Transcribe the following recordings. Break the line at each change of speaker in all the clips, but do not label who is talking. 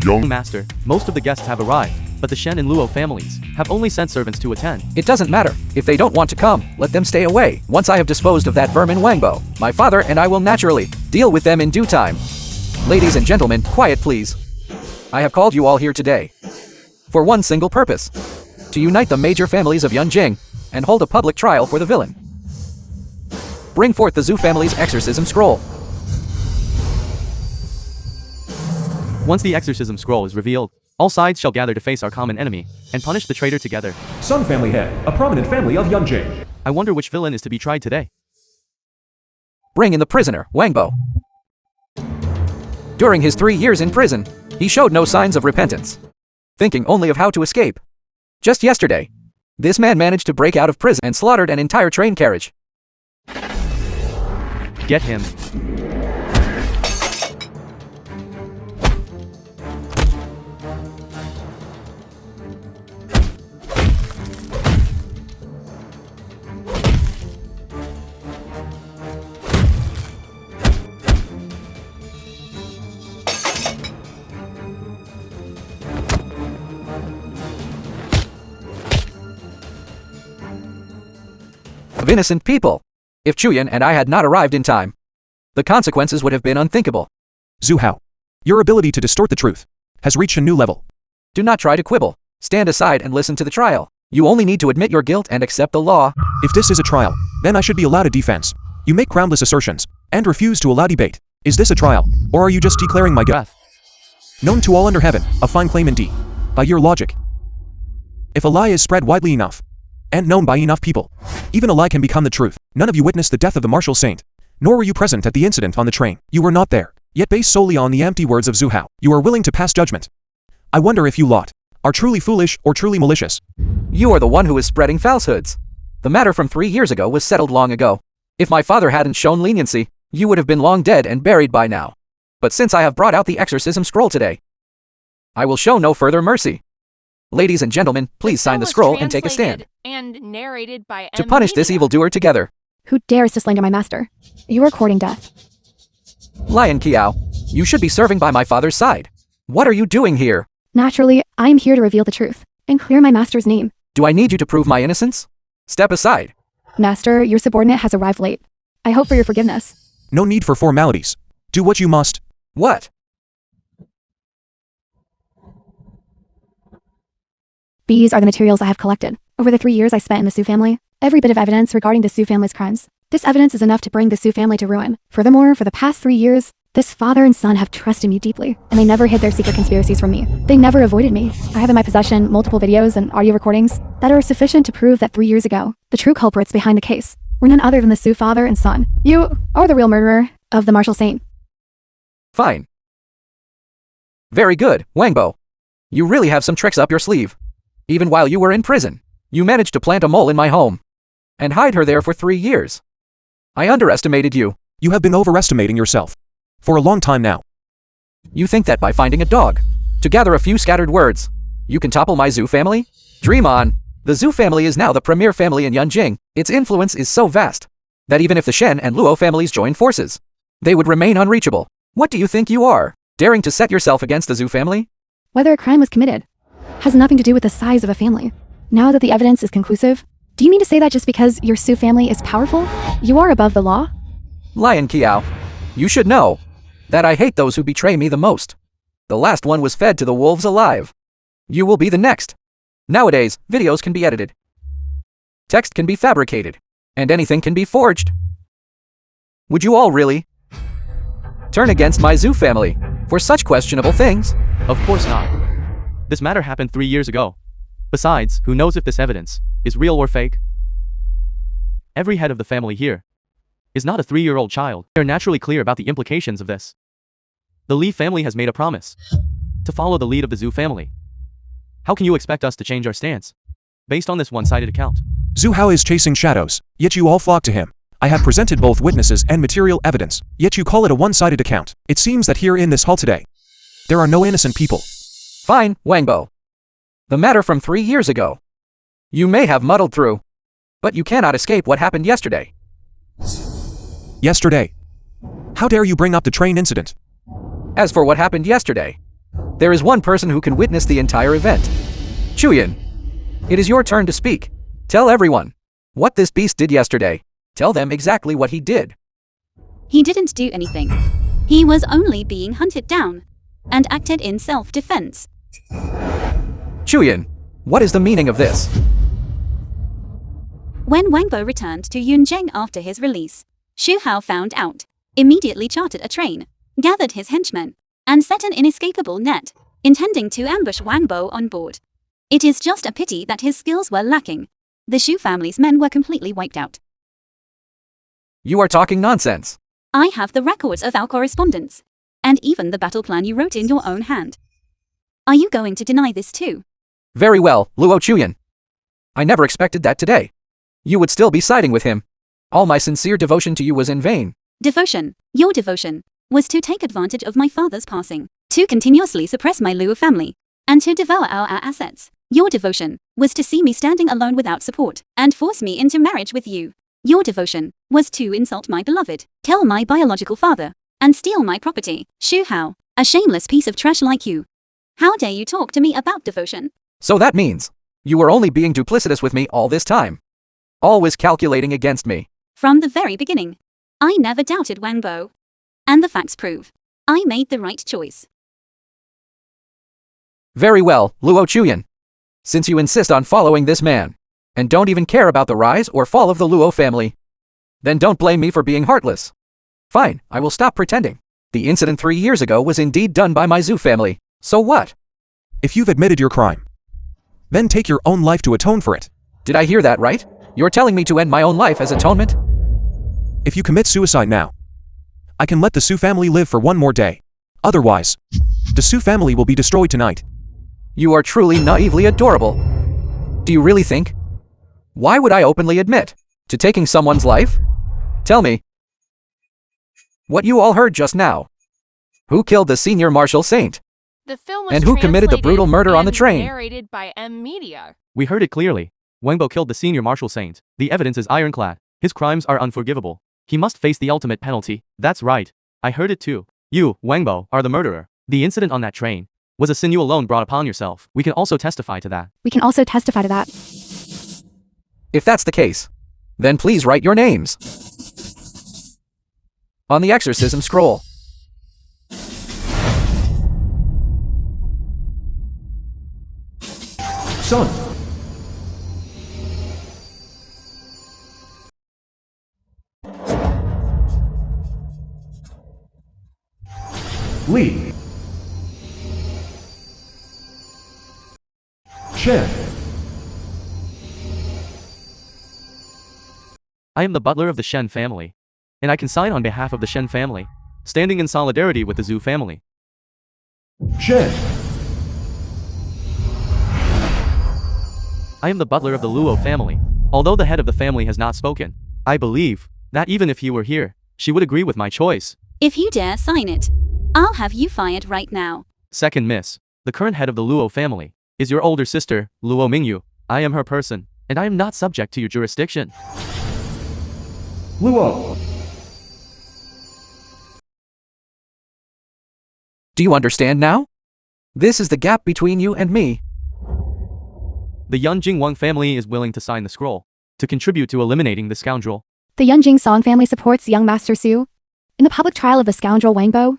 Young Master, most of the guests have arrived, but the Shen and Luo families have only sent servants to attend.
It doesn't matter. If they don't want to come, let them stay away. Once I have disposed of that vermin Wangbo, my father and I will naturally deal with them in due time. Ladies and gentlemen, quiet please. I have called you all here today for one single purpose: to unite the major families of Yunjing and hold a public trial for the villain. Bring forth the Zhu family's exorcism scroll.
Once the exorcism scroll is revealed, all sides shall gather to face our common enemy and punish the traitor together.
Sun family head, a prominent family of Yunjing.
I wonder which villain is to be tried today.
Bring in the prisoner, Wangbo. During his 3 years in prison, he showed no signs of repentance, thinking only of how to escape. Just yesterday, this man managed to break out of prison and slaughtered an entire train carriage.
Get him.
Of innocent people. If Chuyan and I had not arrived in time, the consequences would have been unthinkable.
Zhu Hao, your ability to distort the truth has reached a new level.
Do not try to quibble. Stand aside and listen to the trial. You only need to admit your guilt and accept the law.
If this is a trial, then I should be allowed a defense. You make groundless assertions and refuse to allow debate. Is this a trial, or are you just declaring my death? Known to all under heaven, a fine claim indeed. By your logic, if a lie is spread widely enough and known by enough people, even a lie can become the truth. None of you witnessed the death of the martial saint, nor were you present at the incident on the train. You were not there. Yet based solely on the empty words of Zhu Hao, you are willing to pass judgment. I wonder if you lot are truly foolish or truly malicious.
You are the one who is spreading falsehoods. The matter from 3 years ago was settled long ago. If my father hadn't shown leniency, you would have been long dead and buried by now. But since I have brought out the exorcism scroll today, I will show no further mercy. Ladies and gentlemen, please sign the scroll and take a stand.
And narrated by
to punish this evildoer together.
Who dares to slander my master? You are courting death.
Lion Kiao, you should be serving by my father's side. What are you doing here?
Naturally, I am here to reveal the truth and clear my master's name.
Do I need you to prove my innocence? Step aside.
Master, your subordinate has arrived late. I hope for your forgiveness.
No need for formalities. Do what you must.
What?
These are the materials I have collected. Over the 3 years I spent in the Siêu family, every bit of evidence regarding the Siêu family's crimes. This evidence is enough to bring the Siêu family to ruin. Furthermore, for the past 3 years, this father and son have trusted me deeply, and they never hid their secret conspiracies from me. They never avoided me. I have in my possession multiple videos and audio recordings that are sufficient to prove that 3 years ago, the true culprits behind the case were none other than the Siêu father and son. You are the real murderer of the martial saint.
Fine. Very good, Wangbo. You really have some tricks up your sleeve. Even while you were in prison, you managed to plant a mole in my home and hide her there for 3 years. I underestimated you.
You have been overestimating yourself for a long time now.
You think that by finding a dog to gather a few scattered words, you can topple my Zhu family? Dream on. The Zhu family is now the premier family in Yunjing. Its influence is so vast that even if the Shen and Luo families join forces, they would remain unreachable. What do you think you are, daring to set yourself against the Zhu family?
Whether a crime was committed has nothing to do with the size of a family. Now that the evidence is conclusive, do you mean to say that just because your Siêu family is powerful, you are above the law?
Lion Kiao, you should know that I hate those who betray me the most. The last one was fed to the wolves alive. You will be the next. Nowadays, videos can be edited. Text can be fabricated. And anything can be forged. Would you all really turn against my Zhu family for such questionable things?
Of course not. This matter happened 3 years ago. Besides, who knows if this evidence is real or fake? Every head of the family here is not a 3-year-old child. They are naturally clear about the implications of this. The Li family has made a promise to follow the lead of the Zhu family. How can you expect us to change our stance based on this one-sided account?
Zhu Hao is chasing shadows, yet you all flock to him. I have presented both witnesses and material evidence, yet you call it a one-sided account. It seems that here in this hall today, there are no innocent people.
Fine, Wangbo. The matter from 3 years ago. You may have muddled through, but you cannot escape what happened yesterday.
Yesterday? How dare you bring up the train incident?
As for what happened yesterday, There is one person who can witness the entire event. Chuyin, it is your turn to speak. Tell everyone what this beast did yesterday. Tell them exactly what he did.
He didn't do anything. He was only being hunted down and acted in self-defense.
Chuyin, what is the meaning of this?
When Wangbo returned to Yunjing after his release, Xu Hao found out, immediately chartered a train, gathered his henchmen, and set an inescapable net, intending to ambush Wangbo on board. It is just a pity that his skills were lacking. The Xu family's men were completely wiped out.
You are talking nonsense.
I have the records of our correspondence, and even the battle plan you wrote in your own hand. Are you going to deny this too?
Very well, Luo Chuyin. I never expected that today. You would still be siding with him. All my sincere devotion to you was in vain.
Devotion, your devotion, was to take advantage of my father's passing, to continuously suppress my Luo family, and to devour our assets. Your devotion was to see me standing alone without support, and force me into marriage with you. Your devotion was to insult my beloved, kill my biological father, and steal my property. Xu Hao, a shameless piece of trash like you. How dare you talk to me about devotion?
So that means you were only being duplicitous with me all this time. Always calculating against me.
From the very beginning, I never doubted Wangbo. And the facts prove I made the right choice.
Very well, Luo Chuyin. Since you insist on following this man, and don't even care about the rise or fall of the Luo family, then don't blame me for being heartless. Fine, I will stop pretending. The incident 3 years ago was indeed done by my Zhu family. So what?
If you've admitted your crime, then take your own life to atone for it.
Did I hear that right? You're telling me to end my own life as atonement?
If you commit suicide now, I can let the Su family live for one more day. Otherwise, the Su family will be destroyed tonight.
You are truly naively adorable. Do you really think? Why would I openly admit to taking someone's life? Tell me. What you all heard just now. Who killed the senior martial saint?
The film was
And who committed the brutal murder on the
and
train?
Narrated by M Media.
We heard it clearly. Wangbo killed the senior martial saint. The evidence is ironclad. His crimes are unforgivable. He must face the ultimate penalty. That's right. I heard it too. You, Wangbo, are the murderer. The incident on that train was a sin you alone brought upon yourself. We can also testify to that.
We can also testify to that.
If that's the case, then please write your names on the exorcism scroll.
Son. Li. Chen.
I am the butler of the Shen family, and I can sign on behalf of the Shen family, standing in solidarity with the Zhu family.
Chen.
I am the butler of the Luo family. Although the head of the family has not spoken, I believe that even if he were here, she would agree with my choice.
If you dare sign it, I'll have you fired right now.
Second miss, the current head of the Luo family is your older sister, Luo Mingyu. I am her person, and I am not subject to your jurisdiction.
Luo.
Do you understand now? This is the gap between you and me.
The Yunjing Wang family is willing to sign the scroll to contribute to eliminating the scoundrel.
The Yunjing Song family supports young Master Su. In the public trial of the scoundrel Wangbo,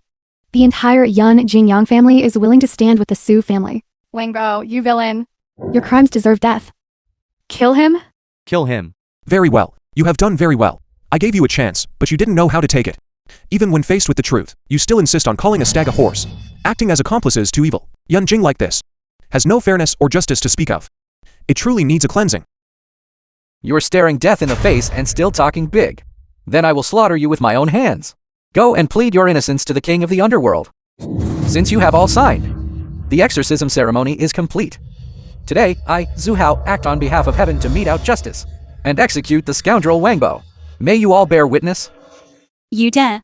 the entire Yunjing Yang family is willing to stand with the Su family. Wangbo, you villain. Your crimes deserve death. Kill him?
Kill him.
Very well. You have done very well. I gave you a chance, but you didn't know how to take it. Even when faced with the truth, you still insist on calling a stag a horse, acting as accomplices to evil. Yunjing like this has no fairness or justice to speak of. It truly needs a cleansing.
You're staring death in the face and still talking big. Then I will slaughter you with my own hands. Go and plead your innocence to the king of the underworld. Since you have all signed, the exorcism ceremony is complete. Today, I, Zhu Hao, act on behalf of heaven to mete out justice and execute the scoundrel Wangbo. May you all bear witness.
You dare.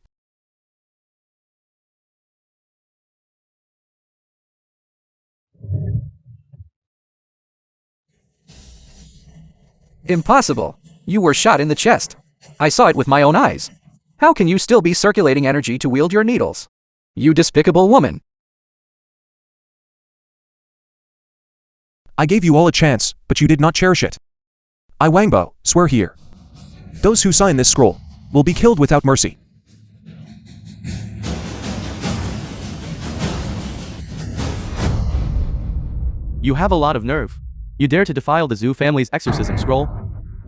Impossible. You were shot in the chest. I saw it with my own eyes. How can you still be circulating energy to wield your needles? You despicable woman.
I gave you all a chance, but you did not cherish it. I Wangbo, swear here. Those who sign this scroll will be killed without mercy.
You have a lot of nerve. You dare to defile the Zhu family's exorcism scroll?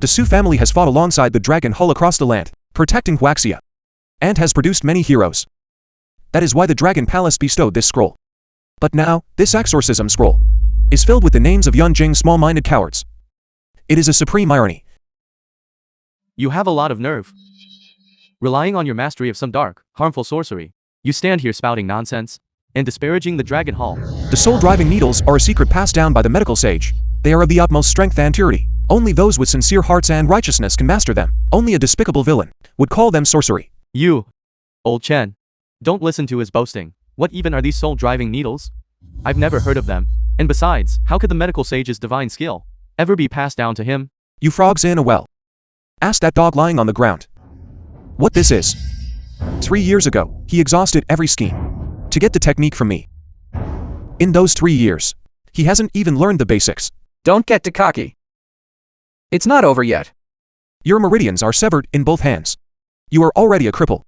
The Su family has fought alongside the dragon hull across the land, protecting Huaxia, and has produced many heroes. That is why the Dragon Palace bestowed this scroll. But now, this exorcism scroll is filled with the names of Yunjing small-minded cowards. It is a supreme irony.
You have a lot of nerve. Relying on your mastery of some dark, harmful sorcery, you stand here spouting nonsense and disparaging the dragon hall.
The soul-driving needles are a secret passed down by the medical sage. They are of the utmost strength and purity. Only those with sincere hearts and righteousness can master them. Only a despicable villain would call them sorcery.
You, old Chen, don't listen to his boasting. What even are these soul-driving needles? I've never heard of them. And besides, how could the medical sage's divine skill ever be passed down to him?
You frogs in a well. Ask that dog lying on the ground what this is. 3 years ago, he exhausted every scheme to get the technique from me. In those 3 years, he hasn't even learned the basics.
Don't get too cocky. It's not over yet.
Your meridians are severed in both hands. You are already a cripple.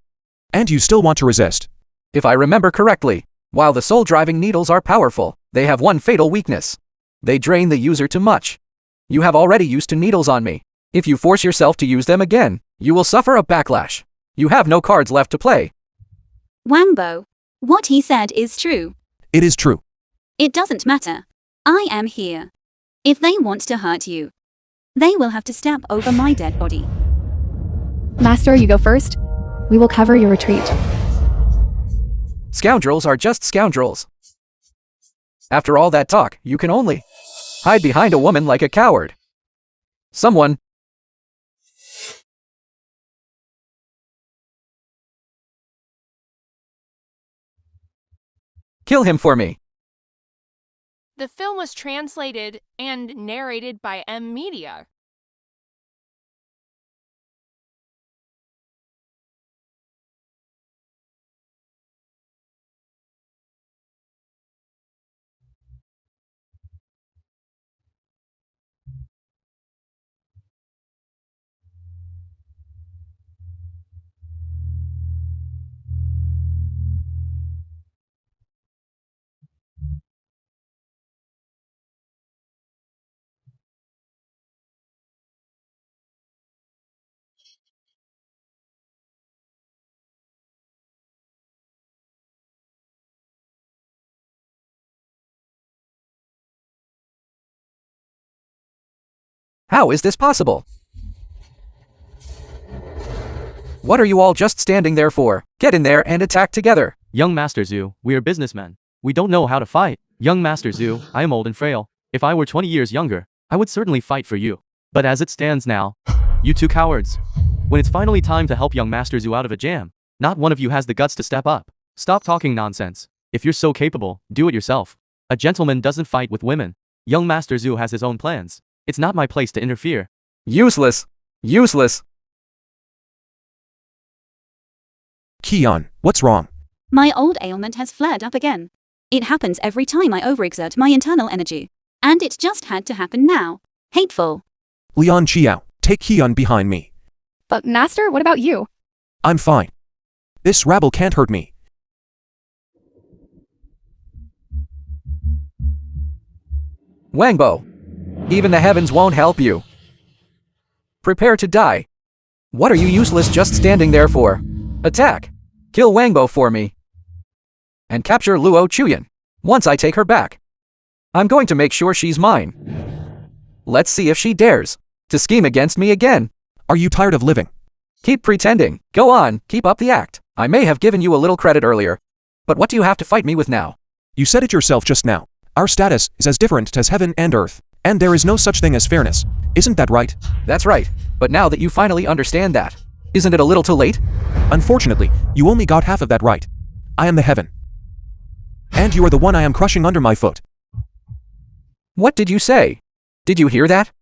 And you still want to resist.
If I remember correctly, while the soul-driving needles are powerful, they have one fatal weakness. They drain the user too much. You have already used 2 needles on me. If you force yourself to use them again, you will suffer a backlash. You have no cards left to play.
Wangbo, what he said is true.
It is true.
It doesn't matter. I am here. If they want to hurt you, they will have to step over my dead body.
Master, you go first. We will cover your retreat.
Scoundrels are just scoundrels. After all that talk, you can only hide behind a woman like a coward. Someone kill him for me.
The film was translated and narrated by M Media.
How is this possible? What are you all just standing there for? Get in there and attack together.
Young Master Zhu, we are businessmen. We don't know how to fight. Young Master Zhu, I am old and frail. If I were 20 years younger, I would certainly fight for you. But as it stands now, you 2 cowards. When it's finally time to help young Master Zhu out of a jam, not one of you has the guts to step up. Stop talking nonsense. If you're so capable, do it yourself. A gentleman doesn't fight with women. Young Master Zhu has his own plans. It's not my place to interfere.
Useless. Useless.
Kion, what's wrong?
My old ailment has flared up again. It happens every time I overexert my internal energy. And it just had to happen now. Hateful.
Leon Chiao, take Kion behind me.
But Master, what about you?
I'm fine. This rabble can't hurt me.
Wangbo. Even the heavens won't help you. Prepare to die. What are you useless just standing there for? Attack. Kill Wangbo for me. And capture Luo Chuyan. Once I take her back, I'm going to make sure she's mine. Let's see if she dares to scheme against me again.
Are you tired of living?
Keep pretending. Go on, keep up the act. I may have given you a little credit earlier, but what do you have to fight me with now?
You said it yourself just now. Our status is as different as heaven and earth, and there is no such thing as fairness. Isn't that right?
That's right. But now that you finally understand that, isn't it a little too late?
Unfortunately, you only got half of that right. I am the heaven. And you are the one I am crushing under my foot.
What did you say? Did you hear that?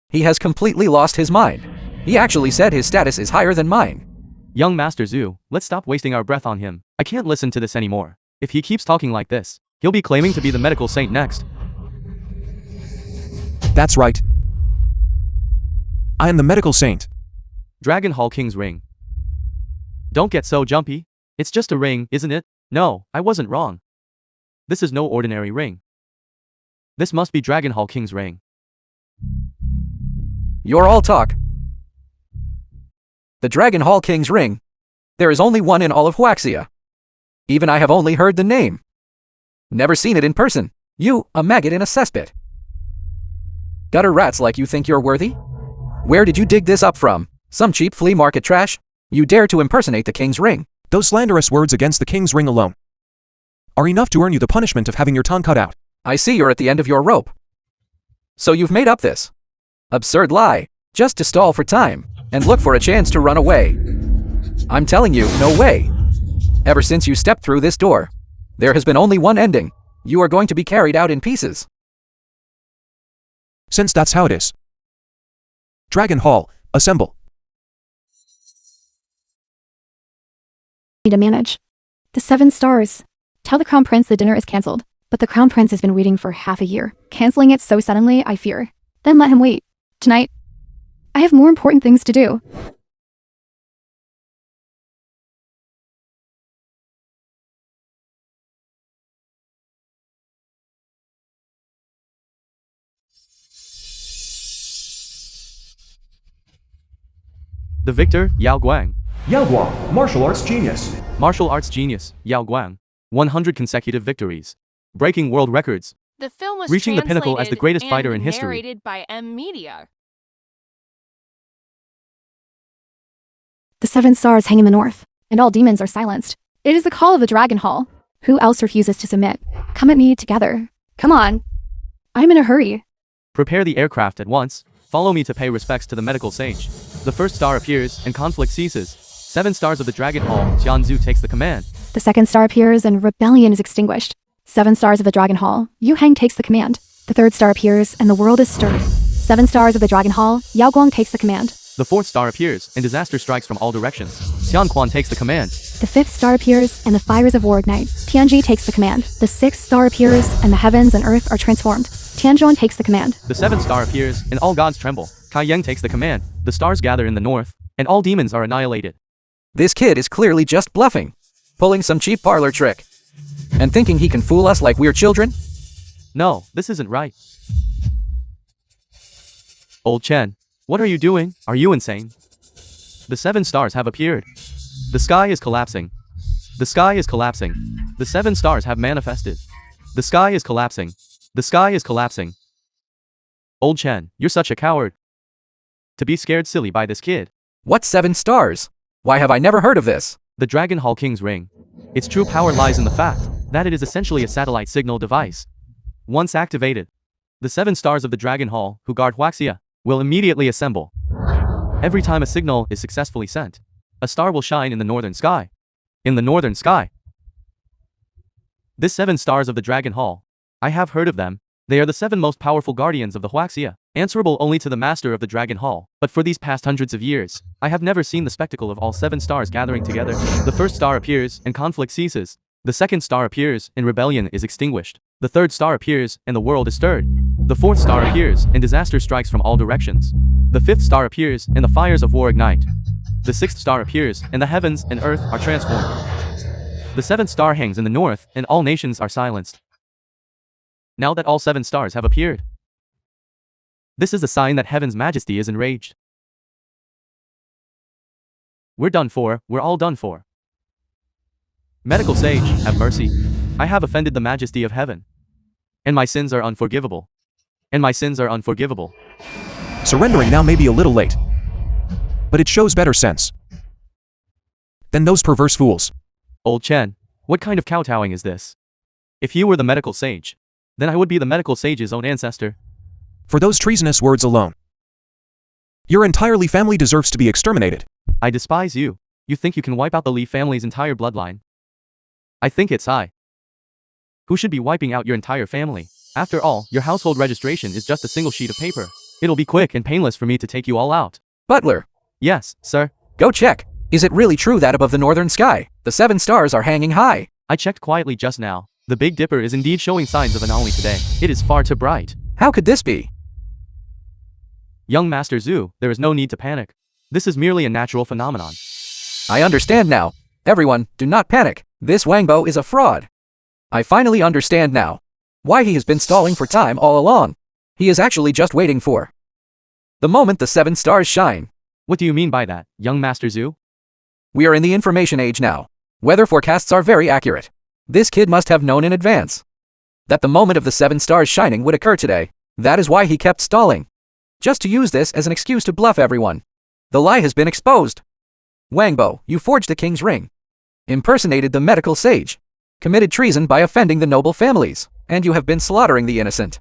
He has completely lost his mind. He actually said his status is higher than mine.
Young Master Zhu, let's stop wasting our breath on him. I can't listen to this anymore. If he keeps talking like this, he'll be claiming to be the medical saint next.
That's right. I am the medical saint.
Dragon Hall King's ring. Don't get so jumpy. It's just a ring, isn't it? No, I wasn't wrong. This is no ordinary ring. This must be Dragon Hall King's ring.
You're all talk. The Dragon Hall King's ring. There is only one in all of Huaxia. Even I have only heard the name. Never seen it in person. You, a maggot in a cesspit. Gutter rats like you think you're worthy? Where did you dig this up from? Some cheap flea market trash? You dare to impersonate the king's ring.
Those slanderous words against the king's ring alone are enough to earn you the punishment of having your tongue cut out.
I see you're at the end of your rope. So you've made up this absurd lie, just to stall for time, and look for a chance to run away. I'm telling you, no way. Ever since you stepped through this door, there has been only one ending. You are going to be carried out in pieces.
Since that's how it is. Dragon Hall, assemble.
To manage. The 7 stars. Tell the Crown Prince the dinner is cancelled, but the Crown Prince has been waiting for half a year. Cancelling it so suddenly, I fear. Then let him wait. Tonight, I have more important things to do.
The victor, Yao Guang.
Yao Guang, martial arts genius.
Martial arts genius, Yao Guang. 100 consecutive victories. Breaking world records.
The film was
Reaching the pinnacle as the greatest fighter in history.
Narrated by Media.
The 7 stars hang in the north, and all demons are silenced. It is the call of the Dragon Hall. Who else refuses to submit? Come at me together. Come on. I'm in a hurry.
Prepare the aircraft at once. Follow me to pay respects to the medical sage. The first star appears, and conflict ceases. 7 stars of the Dragon Hall, Tianzu takes the command.
The second star appears, and rebellion is extinguished. 7 stars of the Dragon Hall, Yu Hang takes the command. The third star appears, and the world is stirred. 7 stars of the Dragon Hall, Yao Guang takes the command.
The fourth star appears, and disaster strikes from all directions. Xian Quan takes the command.
The fifth star appears, and the fires of war ignite. Tianji takes the command. The sixth star appears, and the heavens and earth are transformed. Tianzhuan takes the command.
The seventh star appears, and all gods tremble. Kai Yang takes the command. The stars gather in the north, and all demons are annihilated.
This kid is clearly just bluffing, pulling some cheap parlor trick, and thinking he can fool us like we're children?
No, this isn't right. Old Chen, what are you doing? Are you insane? The 7 stars have appeared. The sky is collapsing. The sky is collapsing. The 7 stars have manifested. The sky is collapsing. The sky is collapsing. Old Chen, you're such a coward. To be scared silly by this kid.
What 7 stars? Why have I never heard of this?
The Dragon Hall King's ring. Its true power lies in the fact that it is essentially a satellite signal device. Once activated, the 7 stars of the Dragon Hall, who guard Huaxia, will immediately assemble. Every time a signal is successfully sent, a star will shine in the northern sky. In the northern sky. This 7 stars of the Dragon Hall. I have heard of them. They are the 7 most powerful guardians of the Huaxia, answerable only to the master of the Dragon Hall. But for these past hundreds of years, I have never seen the spectacle of all 7 stars gathering together. The first star appears, and conflict ceases. The second star appears, and rebellion is extinguished. The third star appears, and the world is stirred. The fourth star appears, and disaster strikes from all directions. The fifth star appears, and the fires of war ignite. The sixth star appears, and the heavens and earth are transformed. The seventh star hangs in the north, and all nations are silenced. Now that all 7 stars have appeared, this is a sign that heaven's majesty is enraged. We're done for, we're all done for. Medical sage, have mercy. I have offended the majesty of heaven. And my sins are unforgivable. And my sins are unforgivable.
Surrendering now may be a little late, but it shows better sense than those perverse fools.
Old Chen, what kind of kowtowing is this? If you were the medical sage, then I would be the medical sage's own ancestor.
For those treasonous words alone, your entirely family deserves to be exterminated.
I despise you. You think you can wipe out the Li family's entire bloodline? I think it's I who should be wiping out your entire family. After all, your household registration is just a single sheet of paper. It'll be quick and painless for me to take you all out.
Butler,
Yes, sir.
go check. Is it really true that above the northern sky, the 7 stars are hanging high?
I checked quietly just now. The Big Dipper is indeed showing signs of anomaly today. It is far too bright.
How could this be?
Young Master Zhu, there is no need to panic. This is merely a natural phenomenon.
I understand now. Everyone, do not panic. This Wangbo is a fraud. I finally understand now why he has been stalling for time all along. He is actually just waiting for the moment the 7 stars shine.
What do you mean by that, young Master Zhu?
We are in the information age now. Weather forecasts are very accurate. This kid must have known in advance that the moment of the 7 stars shining would occur today. That is why he kept stalling. Just to use this as an excuse to bluff everyone. The lie has been exposed. Wangbo, you forged the king's ring, impersonated the medical sage, committed treason by offending the noble families, and you have been slaughtering the innocent.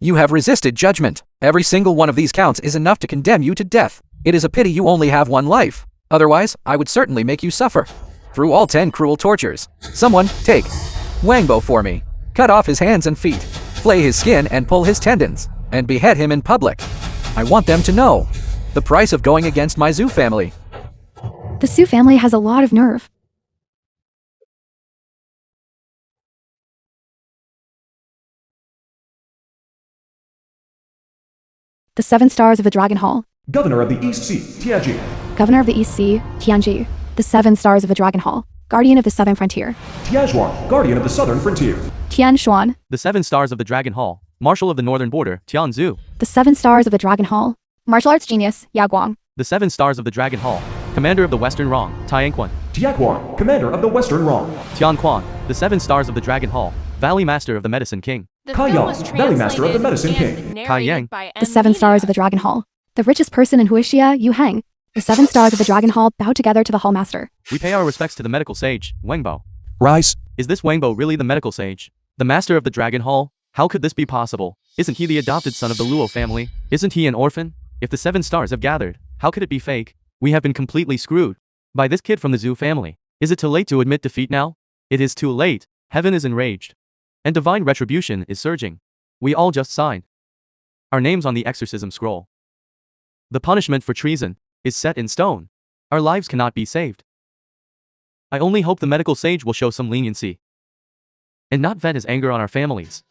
You have resisted judgment. Every single one of these counts is enough to condemn you to death. It is a pity you only have 1 life. Otherwise, I would certainly make you suffer through all 10 cruel tortures. Someone, take Wangbo for me. Cut off his hands and feet, flay his skin and pull his tendons, and behead him in public. I want them to know the price of going against my Zhu family.
The Su family has a lot of nerve. The 7 stars of the Dragon Hall.
Governor of the East Sea, Tianji.
Governor of the East Sea, Tianji. The 7 stars of the Dragon Hall. Guardian of the Southern Frontier.
Tianjuan, Guardian of the Southern Frontier.
Tian Xuan.
The 7 stars of the Dragon Hall, Marshal of the Northern Border, Tian Zhu.
The 7 stars of the Dragon Hall. Martial arts genius, Ya Guang.
The 7 stars of the Dragon Hall, Commander of the Western Rong, Tianquan.
Tiaquan, Commander of the Western Rong.
Tian Quan, the 7 stars of the Dragon Hall, Valley Master of the Medicine King.
The
Kai
film
Yang,
was
Valley Master of the Medicine
translated
King.
and
Kai Yang.
narrated by
The 7 stars of the Dragon Hall. The richest person in Huixia, Yu Heng. The 7 stars of the Dragon Hall bow together to the Hall Master.
We pay our respects to the medical sage, Wangbo.
Rise.
Is this Wangbo really the medical sage? The master of the Dragon Hall? How could this be possible? Isn't he the adopted son of the Luo family? Isn't he an orphan? If the 7 stars have gathered, how could it be fake? We have been completely screwed by this kid from the Zhu family. Is it too late to admit defeat now? It is too late. Heaven is enraged. And divine retribution is surging. We all just signed our names on the exorcism scroll. The punishment for treason is set in stone. Our lives cannot be saved. I only hope the medical sage will show some leniency and not vent his anger on our families.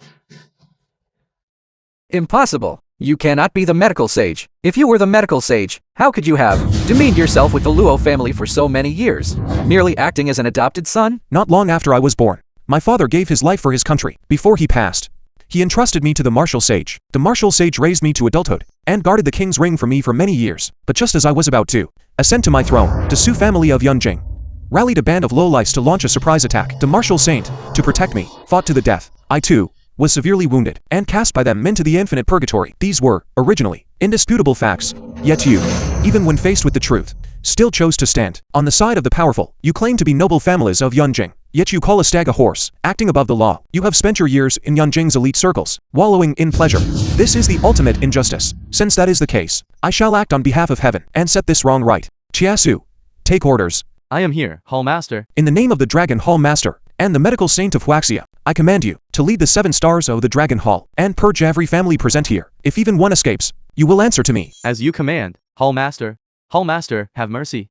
Impossible. You cannot be the medical sage. If you were the medical sage, how could you have demeaned yourself with the Luo family for so many years, merely acting as an adopted son?
Not long after I was born, my father gave his life for his country. Before he passed, he entrusted me to the martial sage. The martial sage raised me to adulthood and guarded the king's ring for me for many years. But just as I was about to ascend to my throne, the Su family of Yunjing rallied a band of lowlifes to launch a surprise attack. The martial saint, to protect me, fought to the death. I too was severely wounded and cast by them into the infinite purgatory. These were, originally, indisputable facts. Yet you, even when faced with the truth, still chose to stand on the side of the powerful. You claim to be noble families of Yunjing, yet you call a stag a horse, acting above the law. You have spent your years in Yunjing's elite circles, wallowing in pleasure. This is the ultimate injustice. Since that is the case, I shall act on behalf of heaven and set this wrong right. Chiasu, take orders.
I am here, Hall Master.
In the name of the Dragon Hall Master and the medical saint of Huaxia, I command you to lead the 7 stars of the Dragon Hall and purge every family present here. If even one escapes, you will answer to me.
As you command, Hall Master. Hall Master, have mercy.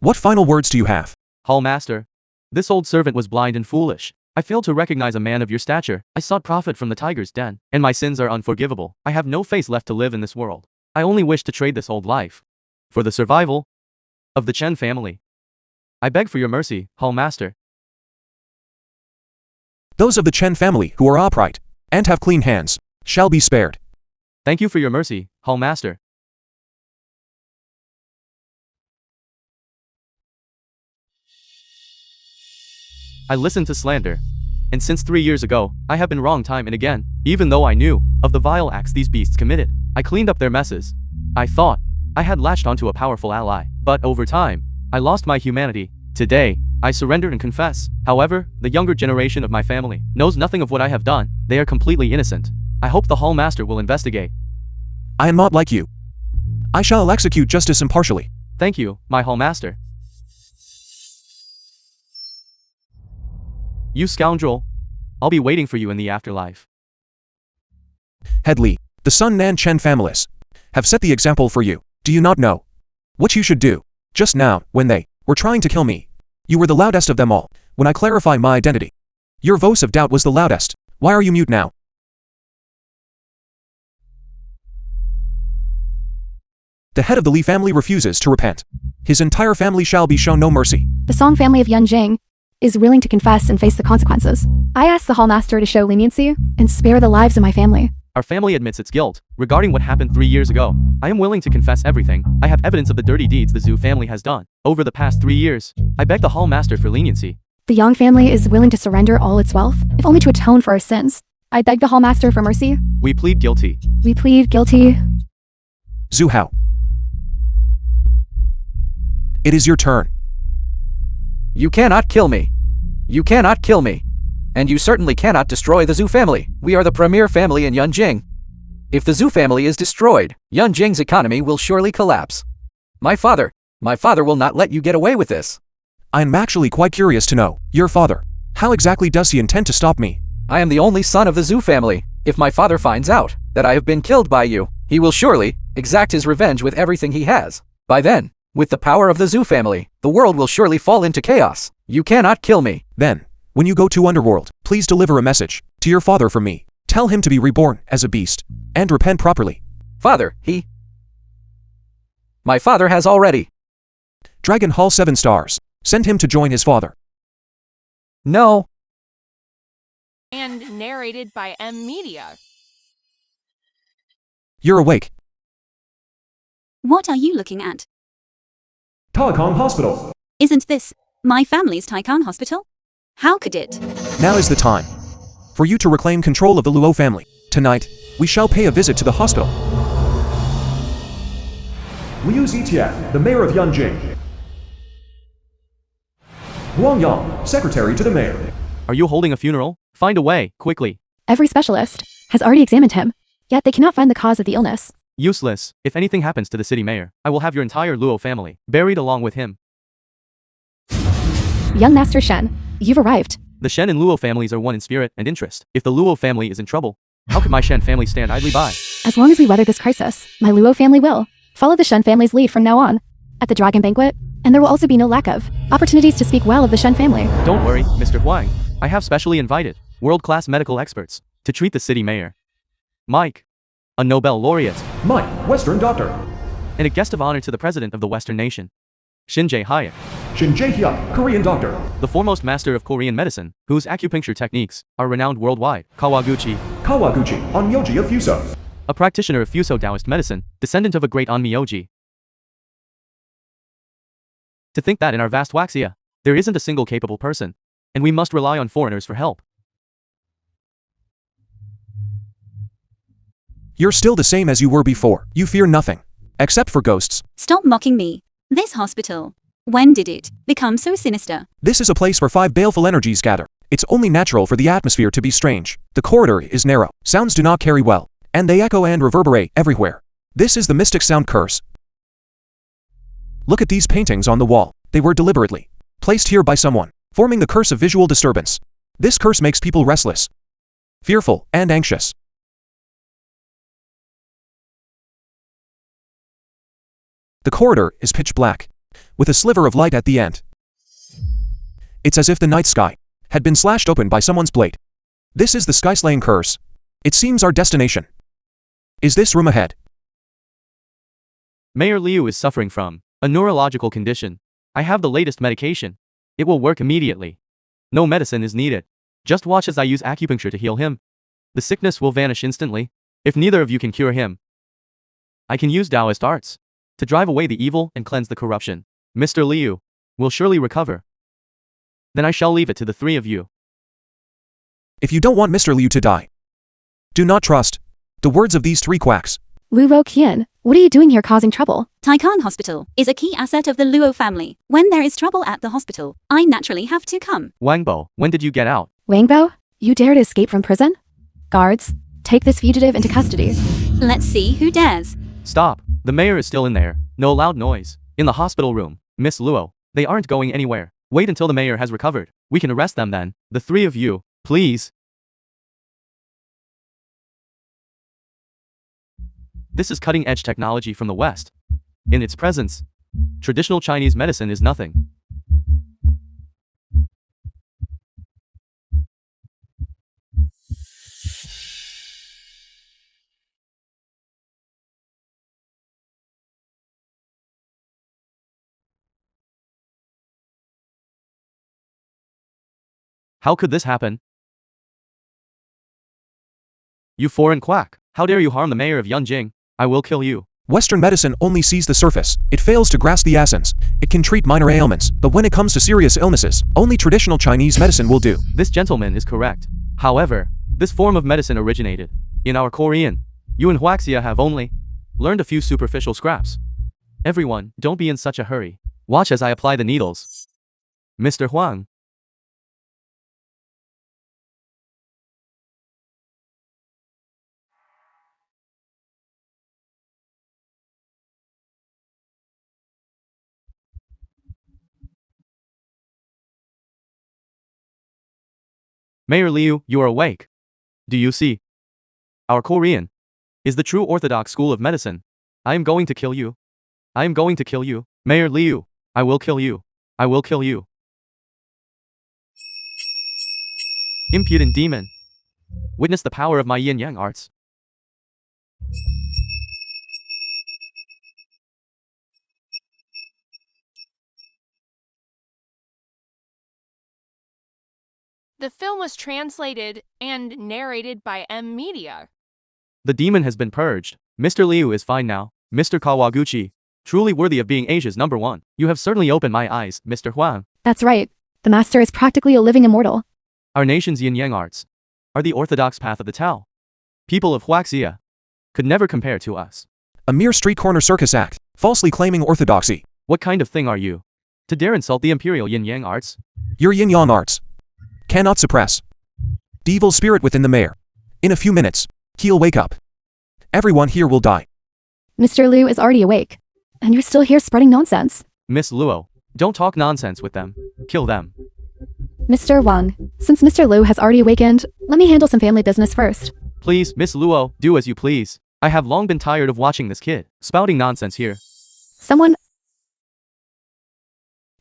What final words do you have?
Hall Master. This old servant was blind and foolish. I failed to recognize a man of your stature. I sought profit from the tiger's den, and my sins are unforgivable. I have no face left to live in this world. I only wish to trade this old life for the survival of the Chen family. I beg for your mercy, Hall Master.
Those of the Chen family who are upright and have clean hands shall be spared.
Thank you for your mercy, Hall Master. I listened to slander, and since 3 years ago, I have been wrong time and again. Even though I knew of the vile acts these beasts committed, I cleaned up their messes. I thought I had latched onto a powerful ally, but over time, I lost my humanity. Today, I surrender and confess. However, the younger generation of my family knows nothing of what I have done. They are completely innocent. I hope the Hall Master will investigate.
I am not like you. I shall execute justice impartially.
Thank you, my Hall Master. You scoundrel. I'll be waiting for you in the afterlife.
Headley, the Sun Nan Chen families have set the example for you. Do you not know what you should do? Just now, when they were trying to kill me, you were the loudest of them all. When I clarify my identity, your voice of doubt was the loudest. Why are you mute now? The head of the Li family refuses to repent. His entire family shall be shown no mercy.
The Song family of Yunjing is willing to confess and face the consequences. I ask the hallmaster to show leniency and spare the lives of my family.
Our family admits its guilt. Regarding what happened 3 years ago, I am willing to confess everything. I have evidence of the dirty deeds the Zhu family has done. Over the past 3 years, I beg the hallmaster for leniency.
The Yang family is willing to surrender all its wealth, if only to atone for our sins. I beg the hallmaster for mercy.
We plead guilty.
We plead guilty.
Zhu Hao. It is your turn.
You cannot kill me. You cannot kill me. And you certainly cannot destroy the Zhu family. We are the premier family in Yunjing. If the Zhu family is destroyed, Yunjing's economy will surely collapse. My father will not let you get away with this.
I'm actually quite curious to know, your father, how exactly does he intend to stop me?
I am the only son of the Zhu family. If my father finds out that I have been killed by you, he will surely exact his revenge with everything he has. By then, with the power of the Zhu family, the world will surely fall into chaos. You cannot kill me.
Then, when you go to Underworld, please deliver a message to your father from me. Tell him to be reborn as a beast and repent properly.
Father, my father has already.
Dragon Hall 7 stars. Send him to join his father.
No.
And narrated by M Media.
You're awake.
What are you looking at?
Telecom Hospital.
Isn't this my family's Taikan hospital? How could it?
Now is the time for you to reclaim control of the Luo family. Tonight, we shall pay a visit to the hospital. Liu Zitian, the mayor of Yunjing. Wang Yang, secretary to the mayor.
Are you holding a funeral? Find a way, quickly.
Every specialist has already examined him, yet they cannot find the cause of the illness.
Useless. If anything happens to the city mayor, I will have your entire Luo family buried along with him.
Young Master Shen, you've arrived.
The Shen and Luo families are one in spirit and interest. If the Luo family is in trouble, how could my Shen family stand idly by?
As long as we weather this crisis, my Luo family will follow the Shen family's lead from now on. At the Dragon Banquet, and there will also be no lack of opportunities to speak well of the Shen family.
Don't worry, Mr. Huang. I have specially invited world-class medical experts to treat the city mayor. Mike, a Nobel laureate.
Mike, Western doctor.
And a guest of honor to the president of the Western nation. Shin Jae-hyuk,
Shin Jae-hyuk, Korean doctor.
the foremost master of Korean medicine, whose acupuncture techniques are renowned worldwide. Kawaguchi,
Kawaguchi, Onmyoji of Fuso.
a practitioner of Fuso Taoist medicine, descendant of a great Onmyoji. To think that in our vast Waxia, there isn't a single capable person, and we must rely on foreigners for help.
You're still the same as you were before. You fear nothing. Except for ghosts.
Stop mocking me. This hospital. When did it become so sinister?
This is a place where 5 baleful energies gather. It's only natural for the atmosphere to be strange. The corridor is narrow. Sounds do not carry well, and they echo and reverberate everywhere. This is the mystic sound curse. Look at these paintings on the wall. They were deliberately placed here by someone, forming the curse of visual disturbance. This curse makes people restless, fearful, and anxious. The corridor is pitch black, with a sliver of light at the end. It's as if the night sky had been slashed open by someone's blade. This is the sky-slaying curse. It seems our destination is this room ahead.
Mayor Liu is suffering from a neurological condition. I have the latest medication. It will work immediately. No medicine is needed. Just watch as I use acupuncture to heal him. The sickness will vanish instantly. If neither of you can cure him, I can use Taoist arts to drive away the evil and cleanse the corruption. Mr. Liu will surely recover. Then I shall leave it to the 3 of you.
If you don't want Mr. Liu to die, do not trust the words of these 3 quacks.
Luo Qian, what are you doing here causing trouble?
Taikan Hospital is a key asset of the Luo family. When there is trouble at the hospital, I naturally have to come.
Wangbo, when did you get out?
Wangbo, you dare to escape from prison? Guards, take this fugitive into custody.
Let's see who dares.
Stop. The mayor is still in there. No loud noise. In the hospital room. Miss Luo, they aren't going anywhere. Wait until the mayor has recovered. We can arrest them then. The 3 of you, please. This is cutting-edge technology from the West. In its presence, traditional Chinese medicine is nothing. How could this happen? You foreign quack. How dare you harm the mayor of Yunjing? I will kill you.
Western medicine only sees the surface. It fails to grasp the essence. It can treat minor ailments, but when it comes to serious illnesses, only traditional Chinese medicine will do.
This gentleman is correct. However, this form of medicine originated in our Korean. You and Huaxia have only learned a few superficial scraps. Everyone, don't be in such a hurry. Watch as I apply the needles. Mr. Huang. Mayor Liu, you are awake. Do you see? Our Korean is the true orthodox school of medicine. I am going to kill you. I am going to kill you. Mayor Liu, I will kill you. I will kill you. Impudent demon. Witness the power of my yin-yang arts.
The film was translated and narrated by Media.
The demon has been purged. Mr. Liu is fine now. Mr. Kawaguchi, truly worthy of being Asia's #1. You have certainly opened my eyes, Mr. Huang.
That's right. The master is practically a living immortal.
Our nation's yin-yang arts are the orthodox path of the Tao. People of Huaxia could never compare to us.
A mere street corner circus act, falsely claiming orthodoxy.
What kind of thing are you to dare insult the imperial yin-yang arts?
Your yin-yang arts cannot suppress the evil spirit within the mayor. In a few minutes, he'll wake up. Everyone here will die.
Mr. Liu is already awake. And you're still here spreading nonsense.
Miss Luo, don't talk nonsense with them. Kill them.
Mr. Wang, since Mr. Liu has already awakened, let me handle some family business first.
Please, Miss Luo, do as you please. I have long been tired of watching this kid spouting nonsense here.
Someone...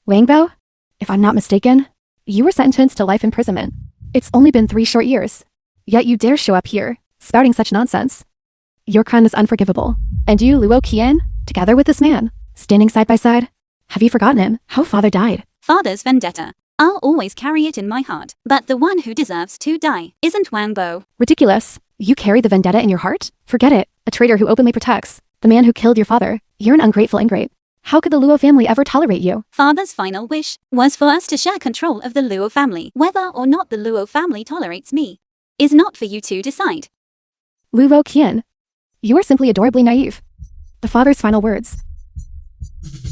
Wangbao? If I'm not mistaken, you were sentenced to life imprisonment. It's only been 3 short years. Yet you dare show up here, spouting such nonsense. Your crime is unforgivable. And you, Luo Qian, together with this man, standing side by side, have you forgotten him, how father died?
Father's vendetta. I'll always carry it in my heart. But the one who deserves to die isn't Wangbo.
Ridiculous. You carry the vendetta in your heart? Forget it. A traitor who openly protects the man who killed your father. You're an ungrateful ingrate. How could the Luo family ever tolerate you?
Father's final wish was for us to share control of the Luo family. Whether or not the Luo family tolerates me is not for you to decide.
Luo Qian, you are simply adorably naive. The father's final words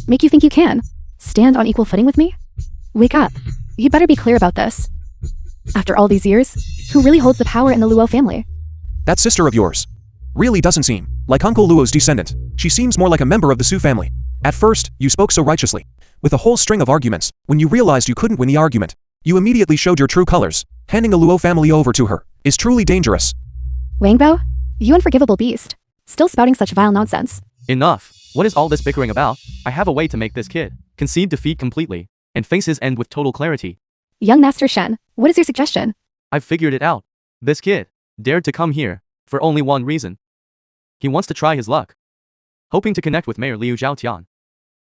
make you think you can stand on equal footing with me? Wake up. You'd better be clear about this. After all these years, who really holds the power in the Luo family?
That sister of yours really doesn't seem like Uncle Luo's descendant. She seems more like a member of the Su family. At first, you spoke so righteously, with a whole string of arguments. When you realized you couldn't win the argument, you immediately showed your true colors. Handing the Luo family over to her is truly dangerous.
Wangbao, you unforgivable beast, still spouting such vile nonsense.
Enough. What is all this bickering about? I have a way to make this kid concede defeat completely and face his end with total clarity.
Young Master Shen, what is your suggestion?
I've figured it out. This kid dared to come here for only one reason. He wants to try his luck, hoping to connect with Mayor Liu Zhaotian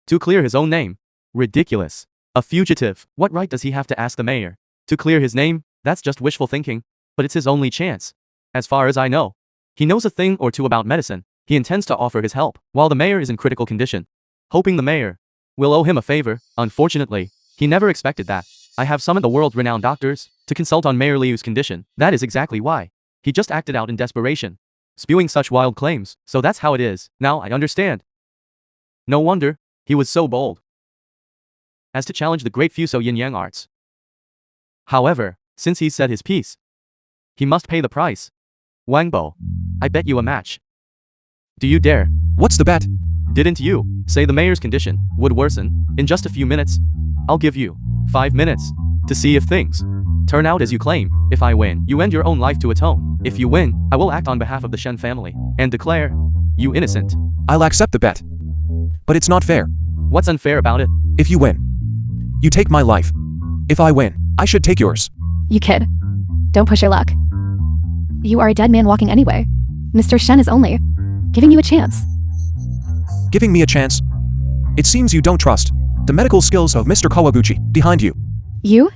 to clear his own name. Ridiculous. A fugitive. What right does he have to ask the mayor to clear his name? That's just wishful thinking. But it's his only chance. As far as I know, he knows a thing or two about medicine. He intends to offer his help while the mayor is in critical condition, hoping the mayor will owe him a favor. Unfortunately, he never expected that. I have summoned the world-renowned doctors to consult on Mayor Liu's condition. That is exactly why he just acted out in desperation, spewing such wild claims. So that's how it is. Now I understand. No wonder he was so bold as to challenge the great Fuso yin-yang arts. However, since he's said his piece, he must pay the price. Wangbo, I bet you a match. Do you dare?
What's the bet?
Didn't you say the mayor's condition would worsen in just a few minutes? I'll give you 5 minutes to see if things turn out as you claim. If I win, you end your own life to atone. If you win, I will act on behalf of the Shen family and declare you innocent.
I'll accept the bet. But it's not fair.
What's unfair about it?
If you win, you take my life. If I win, I should take yours.
You kid. Don't push your luck. You are a dead man walking anyway. Mr. Shen is only giving you a chance.
Giving me a chance? It seems you don't trust the medical skills of Mr. Kawaguchi behind you.
You?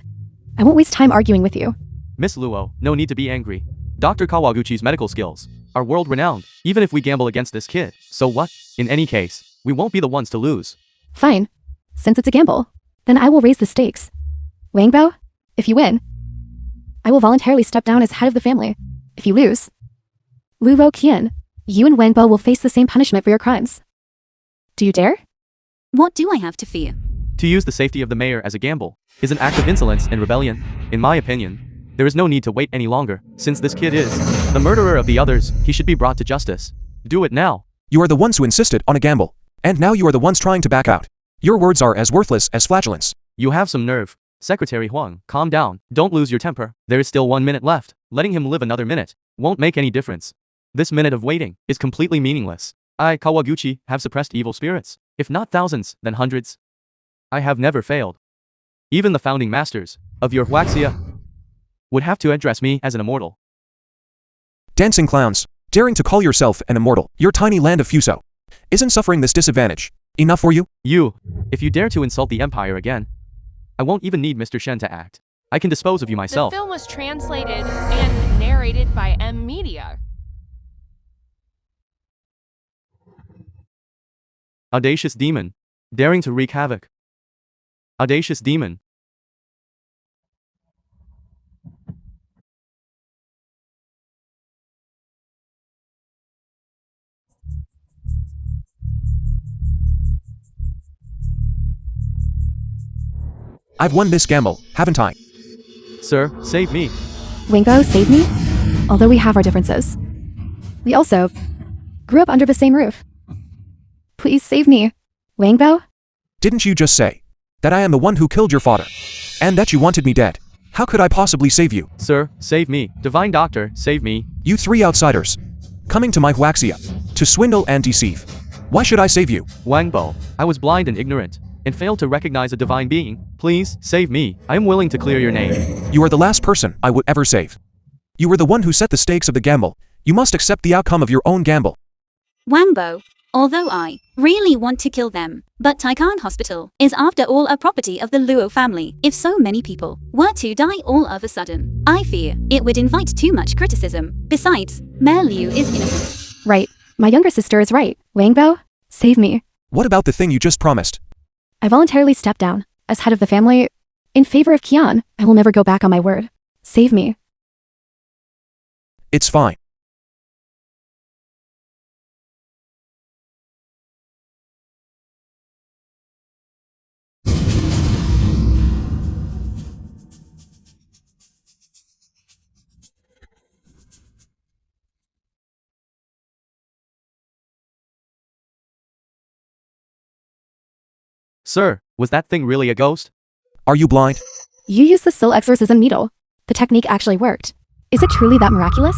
I won't waste time arguing with you.
Miss Luo, no need to be angry. Dr. Kawaguchi's medical skills are world-renowned, even if we gamble against this kid. So what? In any case, we won't be the ones to lose.
Fine. Since it's a gamble, then I will raise the stakes. Wangbao, if you win, I will voluntarily step down as head of the family. If you lose, Luo Qian, you and Wangbao will face the same punishment for your crimes. Do you dare?
What do I have to fear?
To use the safety of the mayor as a gamble is an act of insolence and rebellion. In my opinion, there is no need to wait any longer. Since this kid is the murderer of the others, he should be brought to justice. Do it now.
You are the ones who insisted on a gamble. And now you are the ones trying to back out. Your words are as worthless as flatulence.
You have some nerve. Secretary Huang, calm down. Don't lose your temper. There is still 1 minute left. Letting him live another minute won't make any difference. This minute of waiting is completely meaningless. I, Kawaguchi, have suppressed evil spirits. If not thousands, then hundreds. I have never failed. Even the founding masters of your Huaxia would have to address me as an immortal.
Dancing clowns, daring to call yourself an immortal. Your tiny land of Fuso isn't suffering this disadvantage enough for you?
If you dare to insult the Empire again, I won't even need Mr. Shen to act. I can dispose of you myself.
The film was translated and narrated by M Media.
Audacious demon, daring to wreak havoc. Audacious demon.
I've won this gamble, haven't I?
Sir, save me.
Wangbao, save me? Although we have our differences, we also grew up under the same roof. Please save me. Wangbao?
Didn't you just say that I am the one who killed your father? And that you wanted me dead? How could I possibly save you?
Sir, save me. Divine Doctor, save me.
You three outsiders, coming to my Huaxia to swindle and deceive. Why should I save you?
Wangbao, I was blind and ignorant, and failed to recognize a divine being. Please, save me. I am willing to clear your name.
You are the last person I would ever save. You were the one who set the stakes of the gamble. You must accept the outcome of your own gamble.
Wangbao, although I really want to kill them, but Taikan Hospital is after all a property of the Luo family. If so many people were to die all of a sudden, I fear it would invite too much criticism. Besides, Mayor Liu is innocent.
Right. My younger sister is right. Wangbao, save me.
What about the thing you just promised?
I voluntarily stepped down as head of the family in favor of Qian. I will never go back on my word. Save me.
It's fine.
Sir, was that thing really a ghost?
Are you blind?
You used the soul exorcism needle. The technique actually worked. Is it truly that miraculous?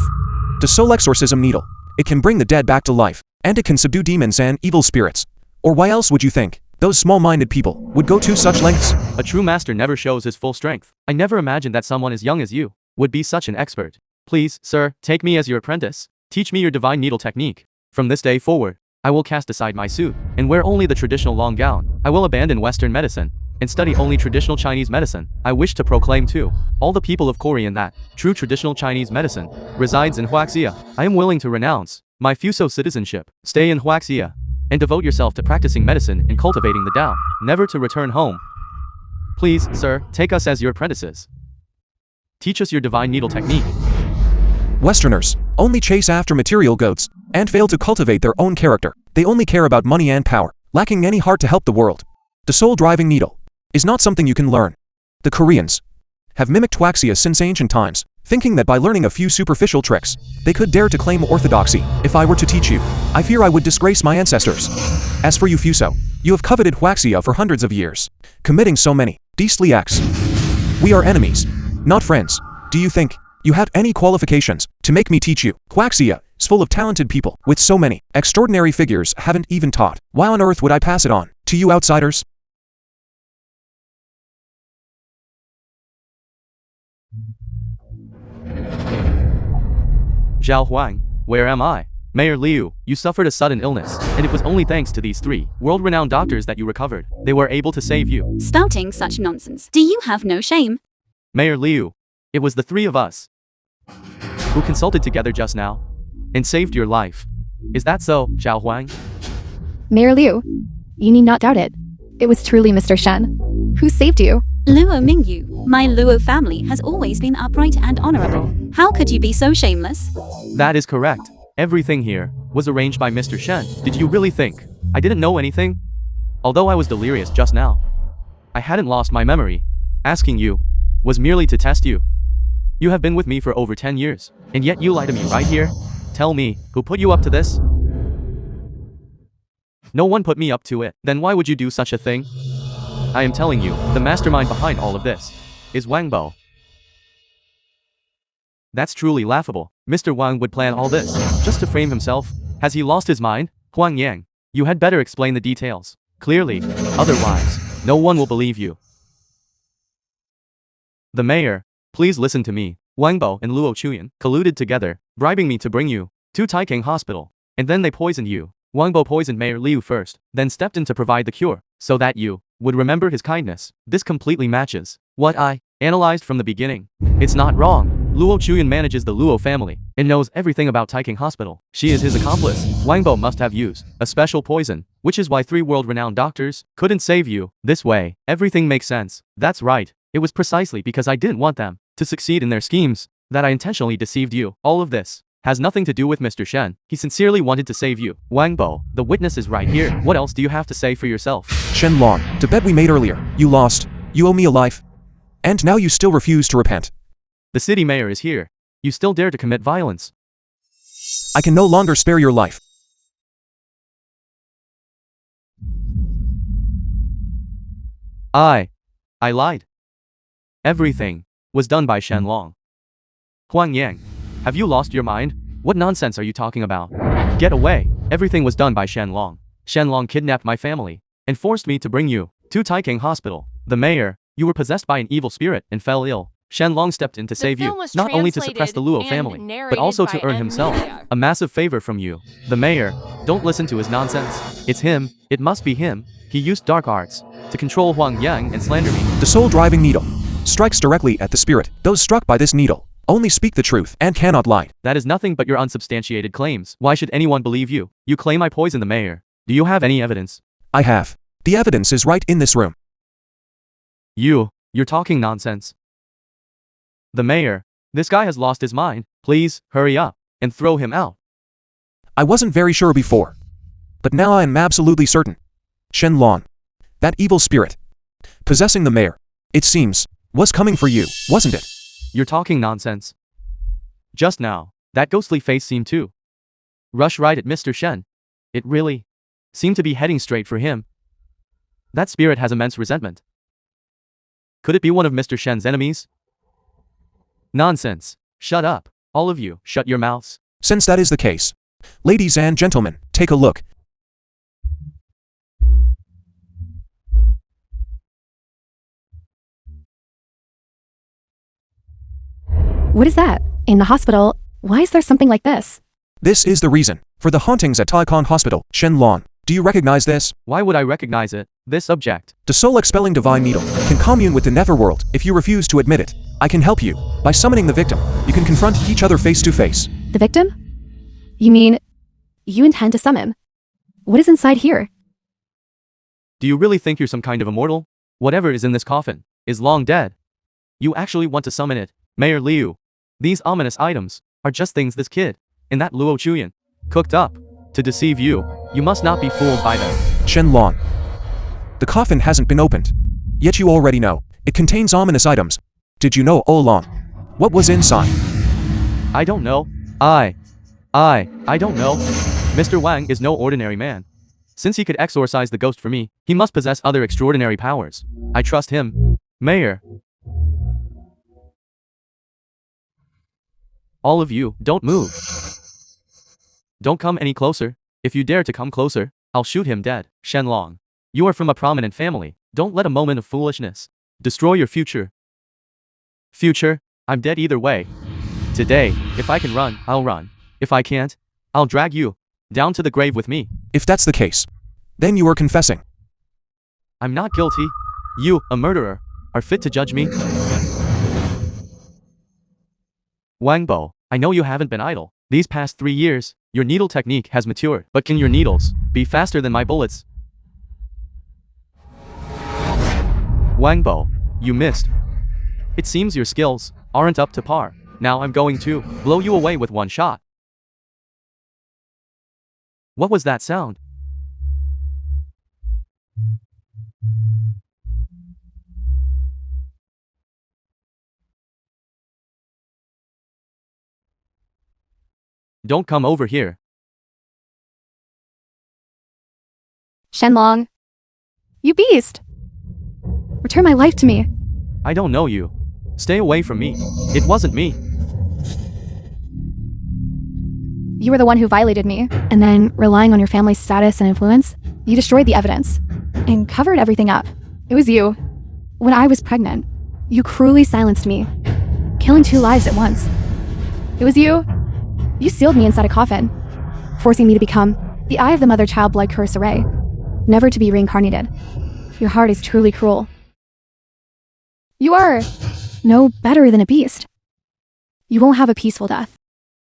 The soul exorcism needle. It can bring the dead back to life, and it can subdue demons and evil spirits. Or why else would you think those small-minded people would go to such lengths?
A true master never shows his full strength. I never imagined that someone as young as you would be such an expert. Please, sir, take me as your apprentice. Teach me your divine needle technique. From this day forward, I will cast aside my suit and wear only the traditional long gown. I will abandon Western medicine and study only traditional Chinese medicine. I wish to proclaim to all the people of Korean that true traditional Chinese medicine resides in Huaxia. I am willing to renounce my Fuso citizenship, stay in Huaxia, and devote yourself to practicing medicine and cultivating the Tao, never to return home. Please, sir, take us as your apprentices. Teach us your divine needle technique.
Westerners only chase after material goods and fail to cultivate their own character. They only care about money and power, lacking any heart to help the world. The soul-driving needle is not something you can learn. The Koreans have mimicked Huaxia since ancient times, thinking that by learning a few superficial tricks, they could dare to claim orthodoxy. If I were to teach you, I fear I would disgrace my ancestors. As for you Fuso, you have coveted Huaxia for hundreds of years, committing so many beastly acts. We are enemies, not friends. Do you think you have any qualifications to make me teach you? Huaxia is full of talented people with so many extraordinary figures haven't even taught. Why on earth would I pass it on to you outsiders?
Zhao Huang, where am I? Mayor Liu, you suffered a sudden illness, and it was only thanks to these three world-renowned doctors that you recovered. They were able to save you.
Spouting such nonsense. Do you have no shame?
Mayor Liu, it was the three of us who consulted together just now and saved your life. Is that so, Zhao Huang?
Mayor Liu, you need not doubt it. It was truly Mr. Shen who saved you.
Luo Mingyu, my Luo family has always been upright and honorable. How could you be so shameless?
That is correct. Everything here was arranged by Mr. Shen. Did you really think I didn't know anything? Although I was delirious just now, I hadn't lost my memory. Asking you was merely to test you. You have been with me for over 10 years, and yet you lie to me right here? Tell me, who put you up to this? No one put me up to it. Then why would you do such a thing? I am telling you, the mastermind behind all of this is Wang Bo. That's truly laughable. Mr. Wang would plan all this just to frame himself. Has he lost his mind? Huang Yang, you had better explain the details clearly, otherwise, no one will believe you. The mayor, please listen to me. Wang Bo and Luo Chuyan colluded together, bribing me to bring you to Taikang Hospital, and then they poisoned you. Wang Bo poisoned Mayor Liu first, then stepped in to provide the cure, so that you would remember his kindness. This completely matches what I analyzed from the beginning. It's not wrong. Luo Chuyan manages the Luo family and knows everything about Taikang Hospital. She is his accomplice. Wang Bo must have used a special poison, which is why 3 world-renowned doctors couldn't save you. This way, everything makes sense. That's right. It was precisely because I didn't want them to succeed in their schemes that I intentionally deceived you. All of this has nothing to do with Mr. Shen. He sincerely wanted to save you. Wang Bo, the witness is right here. What else do you have to say for yourself?
Shen Long, the bet we made earlier, you lost. You owe me a life. And now you still refuse to repent.
The city mayor is here. You still dare to commit violence.
I can no longer spare your life.
I lied. Everything was done by Shen Long. Huang Yang, have you lost your mind? What nonsense are you talking about? Get away. Everything was done by Shen Long. Shen Long kidnapped my family and forced me to bring you to Taikang Hospital. The mayor, you were possessed by an evil spirit and fell ill. Shen Long stepped in to save you, not only to suppress the Luo family, but also to earn himself a massive favor from you. The mayor, don't listen to his nonsense. It's him. It must be him. He used dark arts to control Huang Yang and slander me.
The soul-driving needle strikes directly at the spirit. Those struck by this needle only speak the truth and cannot lie.
That is nothing but your unsubstantiated claims. Why should anyone believe you? You claim I poisoned the mayor. Do you have any evidence?
I have. The evidence is right in this room.
You're talking nonsense. The mayor, this guy has lost his mind. Please, hurry up and throw him out.
I wasn't very sure before, but now I am absolutely certain. Shen Long, that evil spirit possessing the mayor, it seems, was coming for you, wasn't it?
You're talking nonsense. Just now, that ghostly face seemed to rush right at Mr. Shen. It really seemed to be heading straight for him. That spirit has immense resentment. Could it be one of Mr. Shen's enemies? Nonsense. Shut up. All of you, shut your mouths.
Since that is the case, ladies and gentlemen, take a look.
What is that? In the hospital, why is there something like this?
This is the reason for the hauntings at Taikang Hospital. Shen Long, do you recognize this?
Why would I recognize it? This object.
The soul-expelling divine needle can commune with the netherworld. If you refuse to admit it, I can help you. By summoning the victim, you can confront each other face to face.
The victim? You mean, you intend to summon? What is inside here?
Do you really think you're some kind of immortal? Whatever is in this coffin is long dead. You actually want to summon it, Mayor Liu. These ominous items are just things this kid and that Luo Chuyan cooked up to deceive you. You must not be fooled by them.
Shen Long, the coffin hasn't been opened. Yet you already know. It contains ominous items. Did you know all along? What was inside?
I don't know. I don't know. Mr. Wang is no ordinary man. Since he could exorcise the ghost for me, he must possess other extraordinary powers. I trust him. Mayor. All of you, don't move. Don't come any closer. If you dare to come closer, I'll shoot him dead. Shen Long, you are from a prominent family. Don't let a moment of foolishness destroy your future. Future? I'm dead either way. Today, if I can run, I'll run. If I can't, I'll drag you down to the grave with me.
If that's the case, then you are confessing.
I'm not guilty. You, a murderer, are fit to judge me. Wangbo, I know you haven't been idle. These past 3 years, your needle technique has matured. But can your needles be faster than my bullets? Wangbo, you missed. It seems your skills aren't up to par. Now I'm going to blow you away with one shot. What was that sound? Don't come over here.
Shenlong. You beast! Return my life to me.
I don't know you. Stay away from me. It wasn't me.
You were the one who violated me, and then, relying on your family's status and influence, you destroyed the evidence and covered everything up. It was you. When I was pregnant, you cruelly silenced me, killing 2 lives at once. It was you. You sealed me inside a coffin, forcing me to become the eye of the mother-child blood curse array, never to be reincarnated. Your heart is truly cruel. You are no better than a beast. You won't have a peaceful death.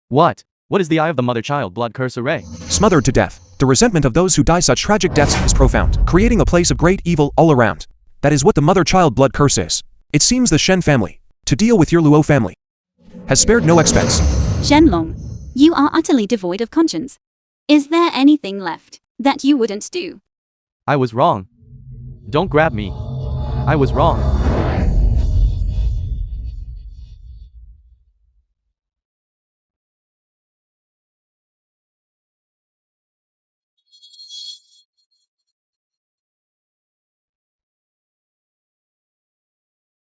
What? What is the eye of the mother-child blood curse array?
Smothered to death. The resentment of those who die such tragic deaths is profound, creating a place of great evil all around. That is what the mother-child blood curse is. It seems the Shen family, to deal with your Luo family, has spared no expense.
Shenlong, you are utterly devoid of conscience. Is there anything left that you wouldn't do?
I was wrong. Don't grab me. I was wrong.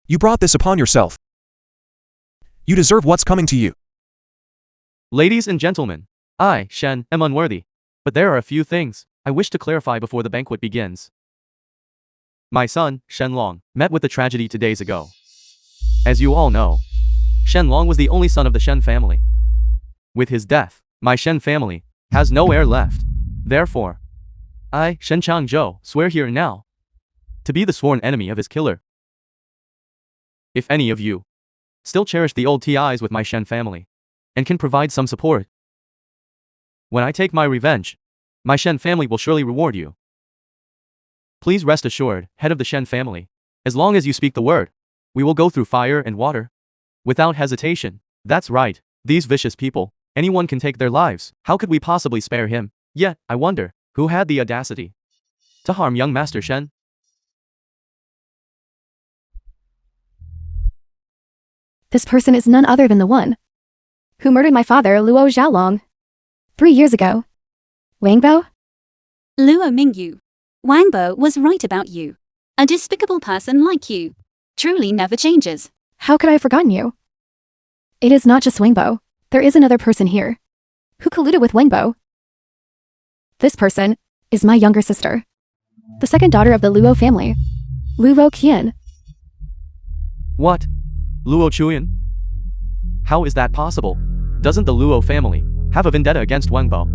You brought this upon yourself. You deserve what's coming to you.
Ladies and gentlemen, I, Shen, am unworthy. But there are a few things I wish to clarify before the banquet begins. My son, Shenlong, met with the tragedy 2 days ago. As you all know, Shenlong was the only son of the Shen family. With his death, my Shen family has no heir left. Therefore, I, Shen Changzhou, swear here and now to be the sworn enemy of his killer. If any of you still cherish the old ties with my Shen family and can provide some support, when I take my revenge, my Shen family will surely reward you. Please rest assured, head of the Shen family, as long as you speak the word, we will go through fire and water. Without hesitation. That's right, these vicious people, anyone can take their lives. How could we possibly spare him? Yet, I wonder, who had the audacity to harm young Master Shen?
This person is none other than the one who murdered my father, Luo Xiaolong, 3 years ago. Wangbo?
Luo Mingyu. Wangbo was right about you. A despicable person like you truly never changes.
How could I have forgotten you? It is not just Wangbo. There is another person here who colluded with Wangbo. This person is my younger sister, the second daughter of the Luo family, Luo Qian.
What? Luo Chuyan? How is that possible? Doesn't the Luo family have a vendetta against Wangbo?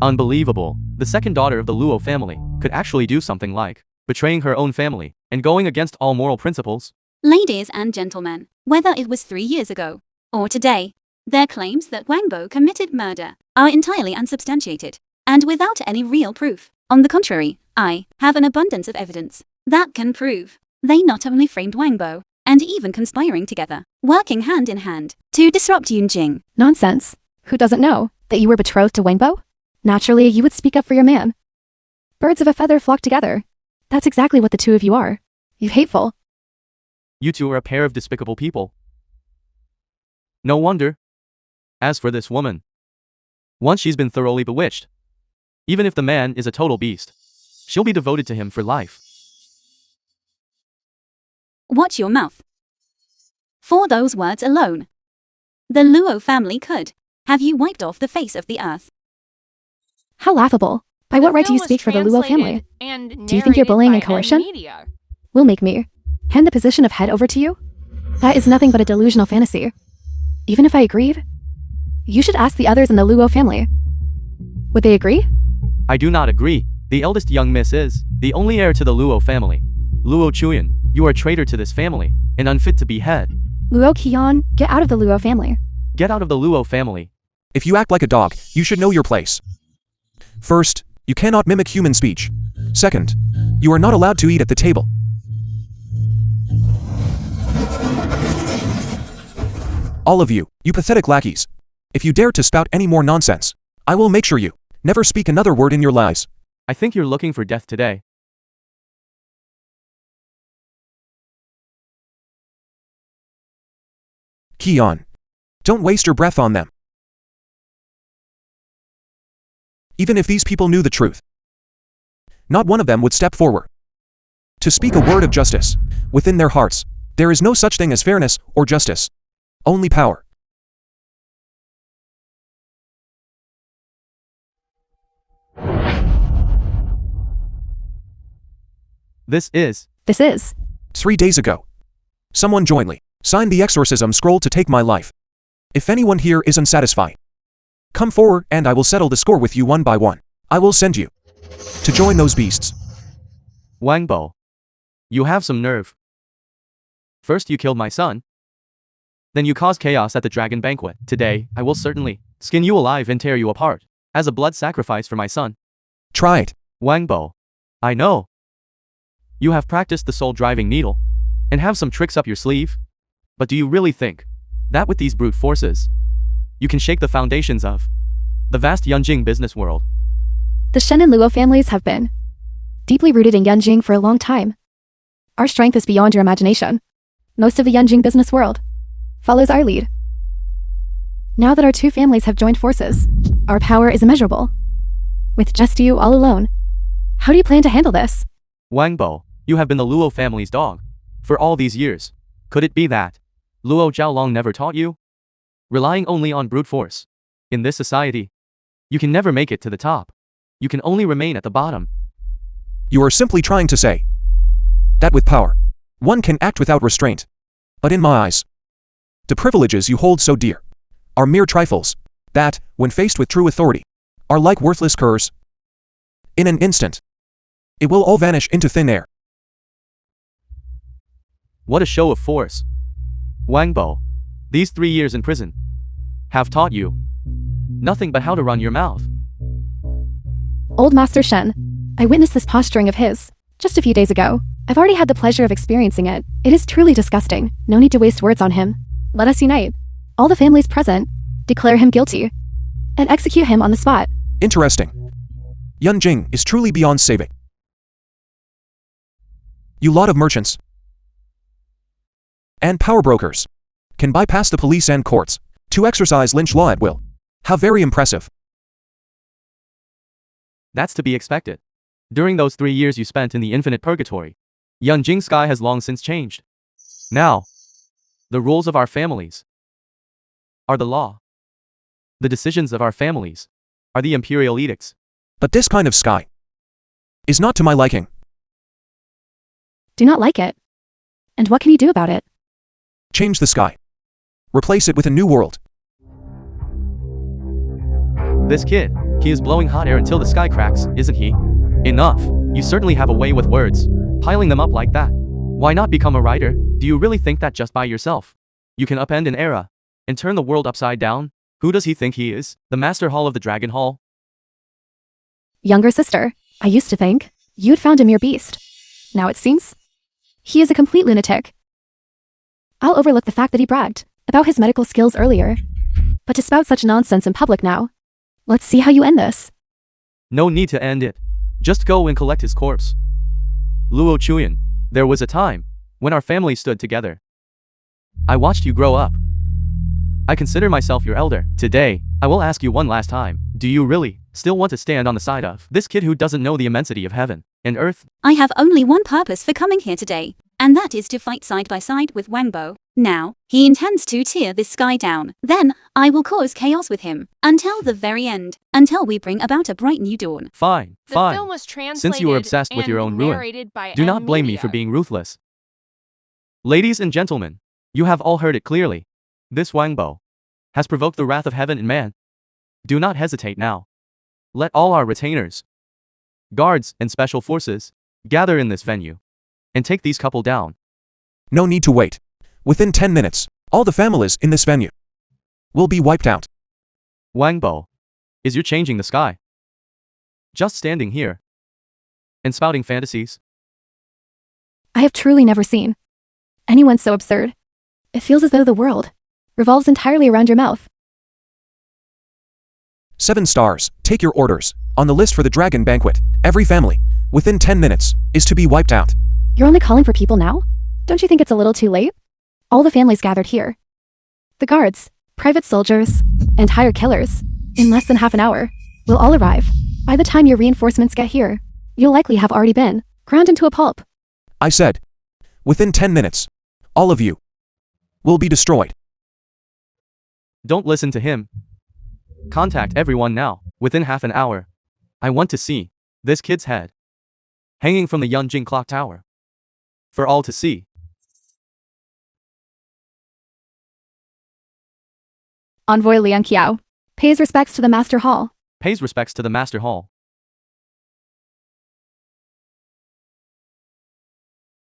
Unbelievable. The second daughter of the Luo family could actually do something like betraying her own family and going against all moral principles.
Ladies and gentlemen, whether it was 3 years ago or today, their claims that Wangbo committed murder are entirely unsubstantiated and without any real proof. On the contrary, I have an abundance of evidence that can prove they not only framed Wangbo, and even conspiring together, working hand in hand to disrupt Yunjing.
Nonsense. Who doesn't know that you were betrothed to Wangbo? Naturally, you would speak up for your man. Birds of a feather flock together. That's exactly what the two of you are. You hateful.
You two are a pair of despicable people. No wonder. As for this woman, once she's been thoroughly bewitched, even if the man is a total beast, she'll be devoted to him for life.
Watch your mouth. For those words alone, the Luo family could have you wiped off the face of the earth.
How laughable. By what right do you speak for the Luo family? Do you think you're bullying and coercion will make me hand the position of head over to you? That is nothing but a delusional fantasy. Even if I agreed, you should ask the others in the Luo family. Would they agree?
I do not agree. The eldest young miss is the only heir to the Luo family. Luo Chuyan, you are a traitor to this family and unfit to be head.
Luo Qian, get out of the Luo family.
Get out of the Luo family.
If you act like a dog, you should know your place. First, you cannot mimic human speech. Second, you are not allowed to eat at the table. All of you, you pathetic lackeys. If you dare to spout any more nonsense, I will make sure you never speak another word in your lives.
I think you're looking for death today.
Keon. Don't waste your breath on them. Even if these people knew the truth, not one of them would step forward to speak a word of justice. Within their hearts, there is no such thing as fairness or justice. Only power.
This is
3 days ago. Someone jointly signed the exorcism scroll to take my life. If anyone here is unsatisfied, come forward and I will settle the score with you one by one. I will send you to join those beasts.
Wangbo. You have some nerve. First you killed my son. Then you caused chaos at the dragon banquet. Today, I will certainly skin you alive and tear you apart, as a blood sacrifice for my son.
Try it.
Wangbo. I know. You have practiced the soul-driving needle, and have some tricks up your sleeve. But do you really think that with these brute forces, you can shake the foundations of the vast Yunjing business world?
The Shen and Luo families have been deeply rooted in Yunjing for a long time. Our strength is beyond your imagination. Most of the Yunjing business world follows our lead. Now that our two families have joined forces, our power is immeasurable. With just you all alone, how do you plan to handle this?
Wangbo, you have been the Luo family's dog for all these years. Could it be that Luo Zhaolong never taught you? Relying only on brute force. In this society, you can never make it to the top. You can only remain at the bottom.
You are simply trying to say that with power, one can act without restraint. But in my eyes, the privileges you hold so dear are mere trifles that, when faced with true authority, are like worthless curs. In an instant, it will all vanish into thin air.
What a show of force. Wangbo, these 3 years in prison have taught you nothing but how to run your mouth.
Old Master Shen, I witnessed this posturing of his just a few days ago. I've already had the pleasure of experiencing it. It is truly disgusting. No need to waste words on him. Let us unite. All the families present, declare him guilty, and execute him on the spot.
Interesting. Yunjing is truly beyond saving. You lot of merchants and power brokers can bypass the police and courts to exercise lynch law at will. How very impressive.
That's to be expected. During those 3 years you spent in the infinite purgatory, Yunjing sky has long since changed. Now, the rules of our families are the law. The decisions of our families are the imperial edicts.
But this kind of sky is not to my liking.
Do not like it. And what can you do about it?
Change the sky. Replace it with a new world.
This kid, he is blowing hot air until the sky cracks, isn't he? Enough. You certainly have a way with words. Piling them up like that. Why not become a writer? Do you really think that just by yourself you can upend an era and turn the world upside down? Who does he think he is? The Master Hall of the Dragon Hall?
Younger sister, I used to think you'd found a mere beast. Now it seems he is a complete lunatic. I'll overlook the fact that he bragged about his medical skills earlier. But to spout such nonsense in public now, let's see how you end this.
No need to end it. Just go and collect his corpse. Luo Chuyan, there was a time when our family stood together. I watched you grow up. I consider myself your elder. Today, I will ask you one last time. Do you really still want to stand on the side of this kid who doesn't know the immensity of heaven and earth?
I have only one purpose for coming here today, and that is to fight side by side with Wangbo. Now, he intends to tear this sky down. Then, I will cause chaos with him, until the very end, until we bring about a bright new dawn.
Fine,
The
fine.
film was translated
Since you are obsessed with your own
and
ruin,
narrated by
do not blame me for
Media.
being ruthless. Ladies and gentlemen, you have all heard it clearly. This Wangbo has provoked the wrath of heaven and man. Do not hesitate now. Let all our retainers, guards, and special forces gather in this venue and take these couple down.
No need to wait. Within 10 minutes, all the families in this venue will be wiped out.
Wangbo, is you changing the sky? Just standing here and spouting fantasies?
I have truly never seen anyone so absurd. It feels as though the world revolves entirely around your mouth.
7 stars, take your orders. On the list for the dragon banquet, every family, within 10 minutes, is to be wiped out.
You're only calling for people now? Don't you think it's a little too late? All the families gathered here. The guards, private soldiers, and hired killers, in less than half an hour, will all arrive. By the time your reinforcements get here, you'll likely have already been ground into a pulp.
I said, within 10 minutes, all of you will be destroyed.
Don't listen to him. Contact everyone now, within half an hour. I want to see this kid's head hanging from the Yunjing clock tower for all to see.
Envoy Liang Qiao pays respects to the Master Hall.
Pays respects to the Master Hall.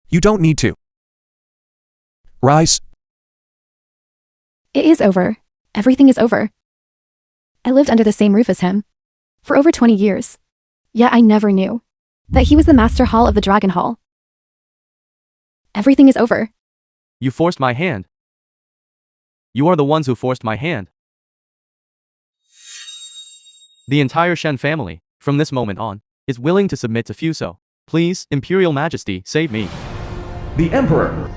You don't need to. Rise.
It is over. Everything is over. I lived under the same roof as him for over 20 years. Yet I never knew that he was the Master Hall of the Dragon Hall. Everything is over.
You forced my hand. You are the ones who forced my hand. The entire Shen family, from this moment on, is willing to submit to Fuso. Please, Imperial Majesty, save me.
The Emperor.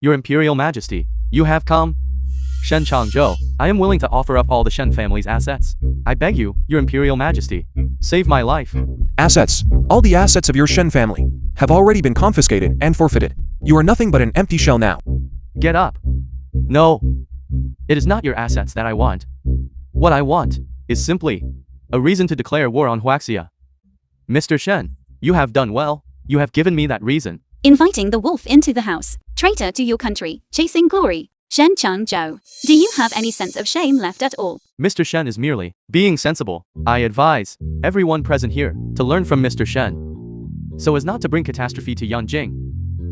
Your Imperial Majesty, you have come. Shen Changzhou, I am willing to offer up all the Shen family's assets. I beg you, Your Imperial Majesty, save my life.
Assets. All the assets of your Shen family have already been confiscated and forfeited. You are nothing but an empty shell now.
Get up. No. It is not your assets that I want. What I want is simply a reason to declare war on Huaxia. Mr. Shen, you have done well. You have given me that reason.
Inviting the wolf into the house. Traitor to your country, chasing glory. Shen Changzhou. Do you have any sense of shame left at all?
Mr. Shen is merely being sensible. I advise everyone present here to learn from Mr. Shen, so as not to bring catastrophe to Yunjing.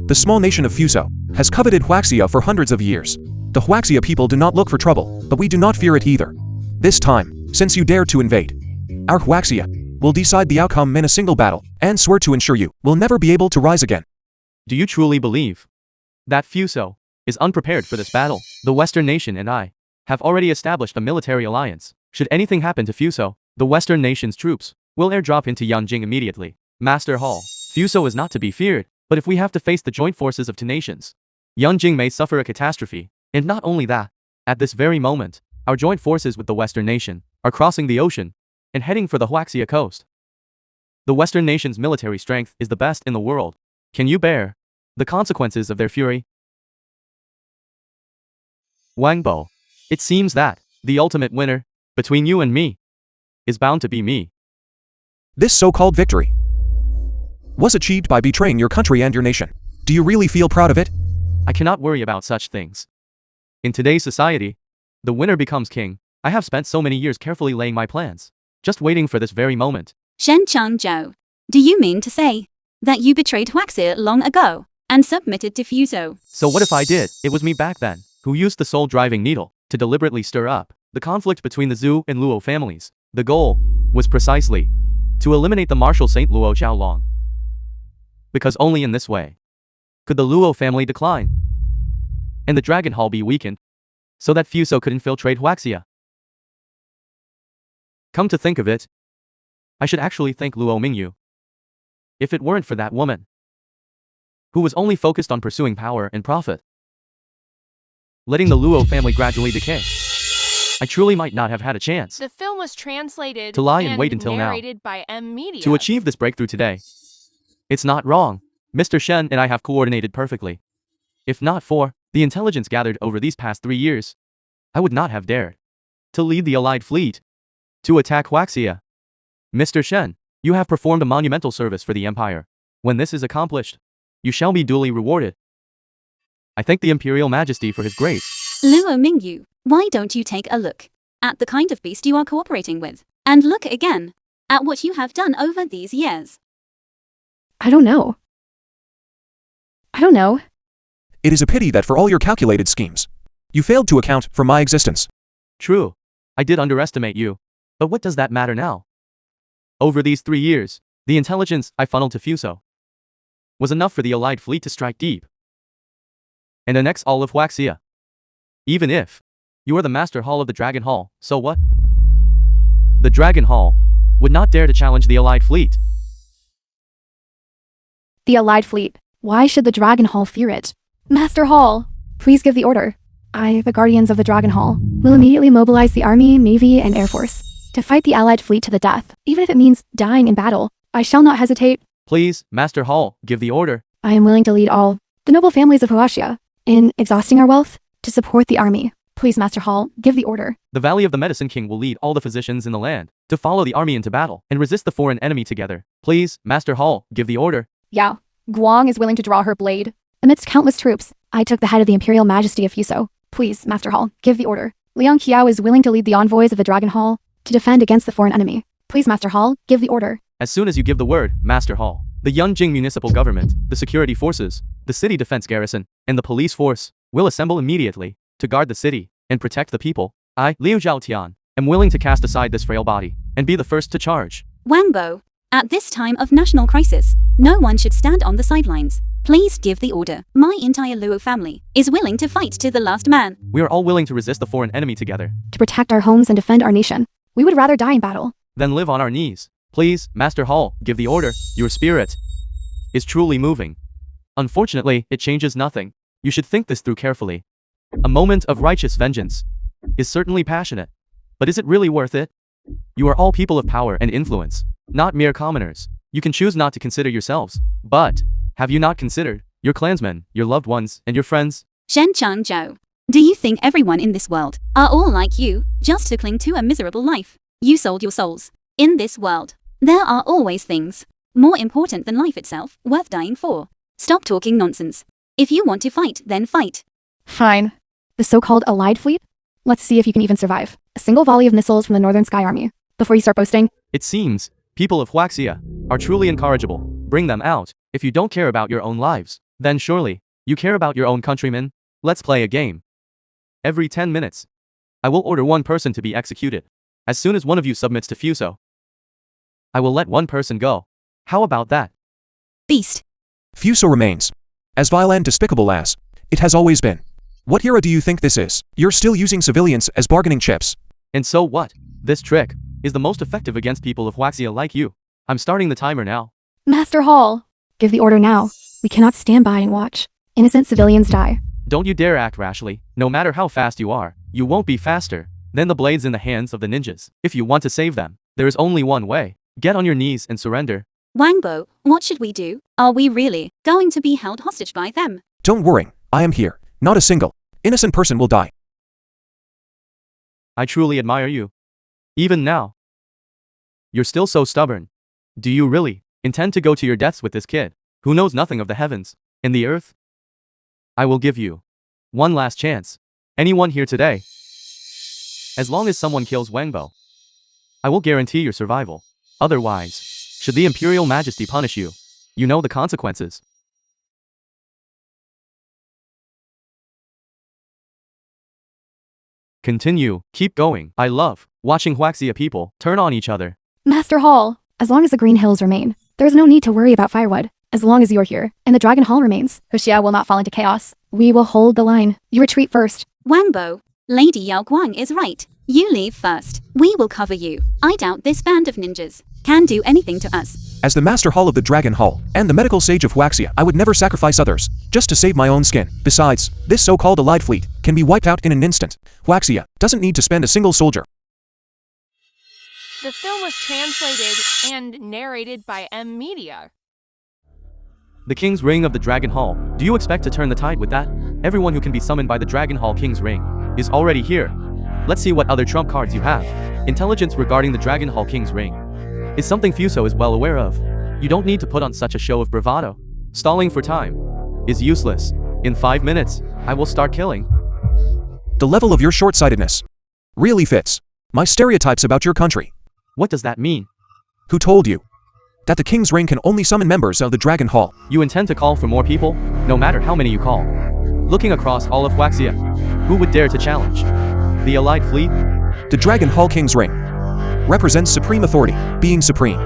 The small nation of Fuso has coveted Huaxia for hundreds of years. The Huaxia people do not look for trouble, but we do not fear it either. This time, since you dared to invade, our Huaxia will decide the outcome in a single battle, and swear to ensure you will never be able to rise again.
Do you truly believe that Fuso is unprepared for this battle? The Western nation and I have already established a military alliance. Should anything happen to Fuso, the Western nation's troops will airdrop into Yunjing immediately. Master Hall, Fuso is not to be feared, but if we have to face the joint forces of two nations, Yunjing may suffer a catastrophe. And not only that, at this very moment, our joint forces with the Western nation are crossing the ocean and heading for the Huaxia coast. The Western nation's military strength is the best in the world. Can you bear the consequences of their fury? Wangbo, it seems that the ultimate winner between you and me is bound to be me.
This so-called victory was achieved by betraying your country and your nation. Do you really feel proud of it?
I cannot worry about such things. In today's society, the winner becomes king. I have spent so many years carefully laying my plans, just waiting for this very moment.
Shen Changzhou. Do you mean to say that you betrayed Huaxia long ago and submitted to Fuso?
So what if I did? It was me back then who used the soul-driving needle to deliberately stir up the conflict between the Zhu and Luo families. The goal was precisely to eliminate the Marshal Saint Luo Xiaolong. Because only in this way could the Luo family decline and the Dragon Hall be weakened, so that Fuso could infiltrate Huaxia. Come to think of it, I should actually thank Luo Mingyu. If it weren't for that woman, who was only focused on pursuing power and profit, letting the Luo family gradually decay, I truly might not have had a chance
The film was translated
to lie and wait until now
narrated by Media.
to achieve this breakthrough today. It's not wrong. Mr. Shen and I have coordinated perfectly. If not for the intelligence gathered over these past 3 years, I would not have dared to lead the allied fleet to attack Huaxia. Mr. Shen, you have performed a monumental service for the Empire. When this is accomplished, you shall be duly rewarded. I thank the Imperial Majesty for his grace.
Luo Mingyu, why don't you take a look at the kind of beast you are cooperating with, and look again at what you have done over these years?
I don't know. I don't know.
It is a pity that for all your calculated schemes, you failed to account for my existence.
True. I did underestimate you. But what does that matter now? Over these 3 years, the intelligence I funneled to Fuso was enough for the Allied fleet to strike deep and annex all of Huaxia. Even if you are the Master Hall of the Dragon Hall, so what? The Dragon Hall would not dare to challenge the Allied fleet.
The Allied fleet. Why should the Dragon Hall fear it? Master Hall, please give the order. I, the Guardians of the Dragon Hall, will immediately mobilize the Army, Navy, and Air Force to fight the Allied fleet to the death, even if it means dying in battle. I shall not hesitate.
Please, Master Hall, give the order.
I am willing to lead all the noble families of Huaxia in exhausting our wealth to support the army. Please, Master Hall, give the order.
The Valley of the Medicine King will lead all the physicians in the land to follow the army into battle and resist the foreign enemy together. Please, Master Hall, give the order.
Yao, Guang is willing to draw her blade. Amidst countless troops, I took the head of the Imperial Majesty of Fuso. Please, Master Hall, give the order. Liang Qiao is willing to lead the envoys of the Dragon Hall to defend against the foreign enemy. Please, Master Hall, give the order.
As soon as you give the word, Master Hall, the Yunjing municipal government, the security forces, the city defense garrison, and the police force will assemble immediately to guard the city and protect the people. I, Liu Zhaotian, am willing to cast aside this frail body and be the first to charge.
Wangbo, at this time of national crisis, no one should stand on the sidelines. Please give the order. My entire Luo family is willing to fight to the last man.
We are all willing to resist the foreign enemy together.
To protect our homes and defend our nation. We would rather die in battle
Then live on our knees. Please, Master Hall, give the order. Your spirit is truly moving. Unfortunately, it changes nothing. You should think this through carefully. A moment of righteous vengeance is certainly passionate. But is it really worth it? You are all people of power and influence, not mere commoners. You can choose not to consider yourselves. But have you not considered your clansmen, your loved ones, and your friends?
Shen Changzhou, do you think everyone in this world are all like you, just to cling to a miserable life? You sold your souls. In this world, there are always things more important than life itself, worth dying for. Stop talking nonsense. If you want to fight, then fight.
Fine. The so-called Allied fleet? Let's see if you can even survive a single volley of missiles from the Northern Sky Army before you start boasting.
It seems people of Huaxia are truly incorrigible. Bring them out. If you don't care about your own lives, then surely you care about your own countrymen. Let's play a game. Every 10 minutes, I will order one person to be executed. As soon as one of you submits to Fuso, I will let one person go. How about that?
Beast.
Fuso remains as vile and despicable as it has always been. What era do you think this is? You're still using civilians as bargaining chips.
And so what? This trick is the most effective against people of Huaxia like you. I'm starting the timer now.
Master Hall, give the order now. We cannot stand by and watch innocent civilians die.
Don't you dare act rashly. No matter how fast you are, you won't be faster than the blades in the hands of the ninjas. If you want to save them, there is only one way. Get on your knees and surrender.
Wangbo, what should we do? Are we really going to be held hostage by them?
Don't worry, I am here. Not a single innocent person will die.
I truly admire you. Even now. You're still so stubborn. Do you really intend to go to your deaths with this kid, who knows nothing of the heavens and the earth? I will give you one last chance. Anyone here today? As long as someone kills Wangbo, I will guarantee your survival. Otherwise, should the Imperial Majesty punish you, you know the consequences. Continue, keep going. I love watching Huaxia people turn on each other.
Master Hall, as long as the Green Hills remain, there is no need to worry about firewood. As long as you're here, and the Dragon Hall remains, Huaxia will not fall into chaos. We will hold the line. You retreat first.
Wangbo, Lady Yao Guang is right. You leave first. We will cover you. I doubt this band of ninjas can do anything to us.
As the Master Hall of the Dragon Hall and the medical sage of Huaxia, I would never sacrifice others just to save my own skin. Besides, this so-called Allied fleet can be wiped out in an instant. Huaxia doesn't need to spend a single soldier.
The film was translated and narrated by M Media.
The King's Ring of the Dragon Hall. Do you expect to turn the tide with that? Everyone who can be summoned by the Dragon Hall King's Ring is already here. Let's see what other trump cards you have. Intelligence regarding the Dragon Hall King's Ring is something Fuso is well aware of. You don't need to put on such a show of bravado. Stalling for time is useless. In 5 minutes, I will start killing.
The level of your short-sightedness really fits my stereotypes about your country.
What does that mean?
Who told you that the King's Ring can only summon members of the Dragon Hall?
You intend to call for more people? no matter how many you call. Looking across all of Huaxia, who would dare to challenge? The Allied fleet?
The Dragon Hall King's ring represents supreme authority, being supreme.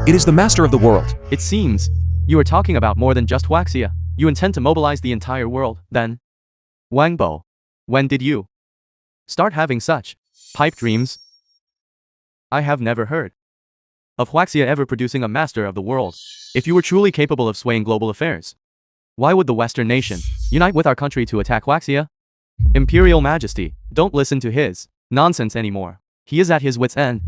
It is the master of the world.
It seems you are talking about more than just Huaxia. You intend to mobilize the entire world, then? Wangbo, when did you start having such pipe dreams? I have never heard of Huaxia ever producing a master of the world. If you were truly capable of swaying global affairs, why would the Western nation unite with our country to attack Huaxia? Imperial Majesty, don't listen to his nonsense anymore. He is at his wit's end.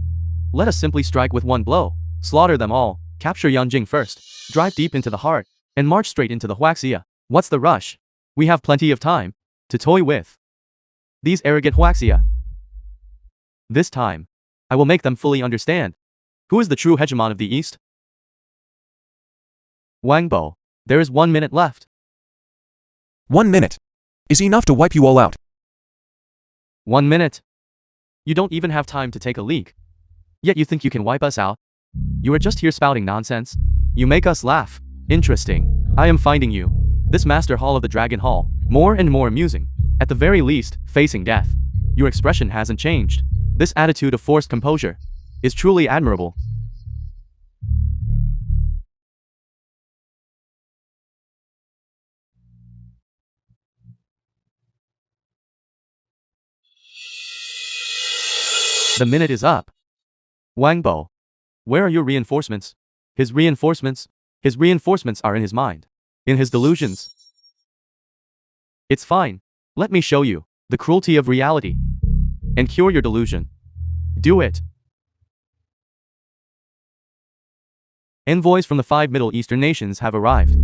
Let us simply strike with one blow, slaughter them all, capture Yanjing first, drive deep into the heart, and march straight into the Huaxia. What's the rush? We have plenty of time to toy with these arrogant Huaxia. This time, I will make them fully understand who is the true hegemon of the East. Wangbo, there is 1 minute left.
1 minute is enough to wipe you all out.
1 minute? You don't even have time to take a leak. Yet you think you can wipe us out? You are just here spouting nonsense. You make us laugh. Interesting. I am finding you, this Master Hall of the Dragon Hall, more and more amusing. At the very least, facing death. Your expression hasn't changed. This attitude of forced composure is truly admirable. The minute is up. Wangbo, where are your reinforcements? His reinforcements? His reinforcements are in his mind. In his delusions. It's fine. Let me show you the cruelty of reality and cure your delusion. Do it. Envoys from the 5 Middle Eastern nations have arrived.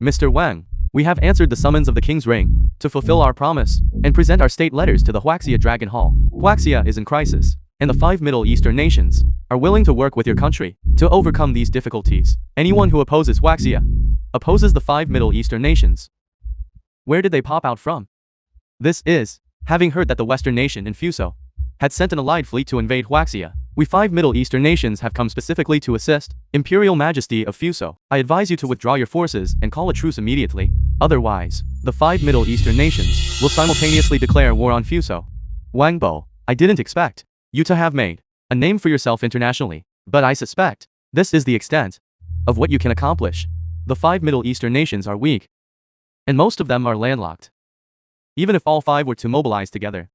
Mr. Wang, we have answered the summons of the King's Ring to fulfill our promise and present our state letters to the Huaxia Dragon Hall. Huaxia is in crisis, and the 5 Middle Eastern nations are willing to work with your country to overcome these difficulties. Anyone who opposes Huaxia opposes the 5 Middle Eastern nations. Where did they pop out from? This is, having heard that the Western nation in Fuso had sent an allied fleet to invade Huaxia, we 5 Middle Eastern nations have come specifically to assist. Imperial Majesty of Fuso, I advise you to withdraw your forces and call a truce immediately. Otherwise, the 5 Middle Eastern nations will simultaneously declare war on Fuso. Wangbo, I didn't expect you to have made a name for yourself internationally, but I suspect this is the extent of what you can accomplish. The 5 Middle Eastern nations are weak, and most of them are landlocked. Even if all 5 were to mobilize together,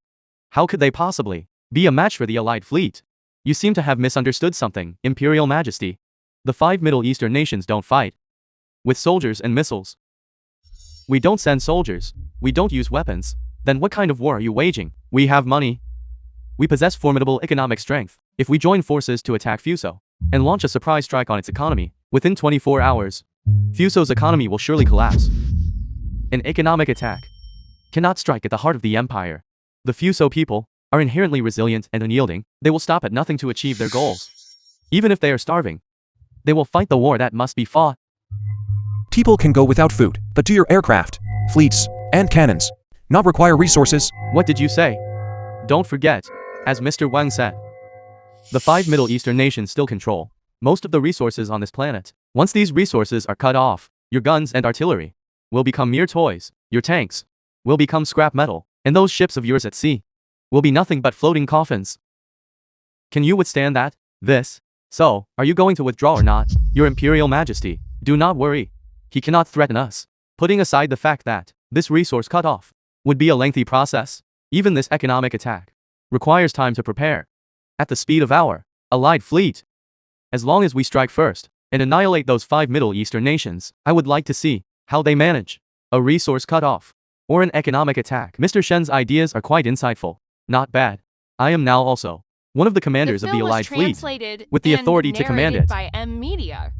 how could they possibly be a match for the allied fleet? You seem to have misunderstood something, Imperial Majesty. The 5 Middle Eastern nations don't fight with soldiers and missiles. We don't send soldiers. We don't use weapons. Then what kind of war are you waging? We have money. We possess formidable economic strength. If we join forces to attack Fuso and launch a surprise strike on its economy, within 24 hours, Fuso's economy will surely collapse. An economic attack cannot strike at the heart of the empire. The Fuso people are inherently resilient and unyielding. They will stop at nothing to achieve their goals. Even if they are starving, they will fight the war that must be fought.
People can go without food, but do your aircraft, fleets, and cannons not require resources?
What did you say? Don't forget, as Mr. Wang said, the 5 Middle Eastern nations still control most of the resources on this planet. Once these resources are cut off, your guns and artillery will become mere toys. Your tanks will become scrap metal, and those ships of yours at sea will be nothing but floating coffins. Can you withstand that? So, are you going to withdraw or not? Your Imperial Majesty, do not worry. He cannot threaten us. Putting aside the fact that this resource cut-off would be a lengthy process, even this economic attack requires time to prepare. At the speed of our allied fleet, as long as we strike first and annihilate those 5 Middle Eastern nations, I would like to see how they manage a resource cut-off or an economic attack. Mr. Shen's ideas are quite insightful. Not bad. I am now also one of the commanders of the Allied fleet, with the authority to command it.
By M Media.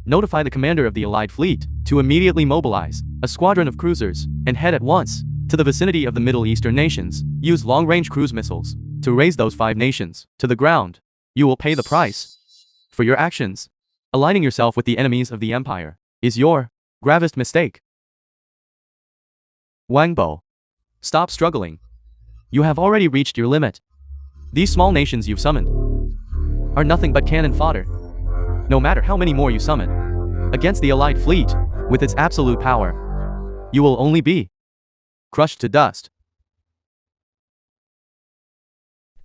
Notify the commander of the Allied fleet to immediately mobilize a squadron of cruisers and head at once to the vicinity of the Middle Eastern nations. Use long-range cruise missiles to raise those 5 nations to the ground. You will pay the price for your actions. Aligning yourself with the enemies of the empire is your gravest mistake. Wangbo, stop struggling. You have already reached your limit. These small nations you've summoned are nothing but cannon fodder. No matter how many more you summon, Against the Allied fleet, with its absolute power, you will only be crushed to dust.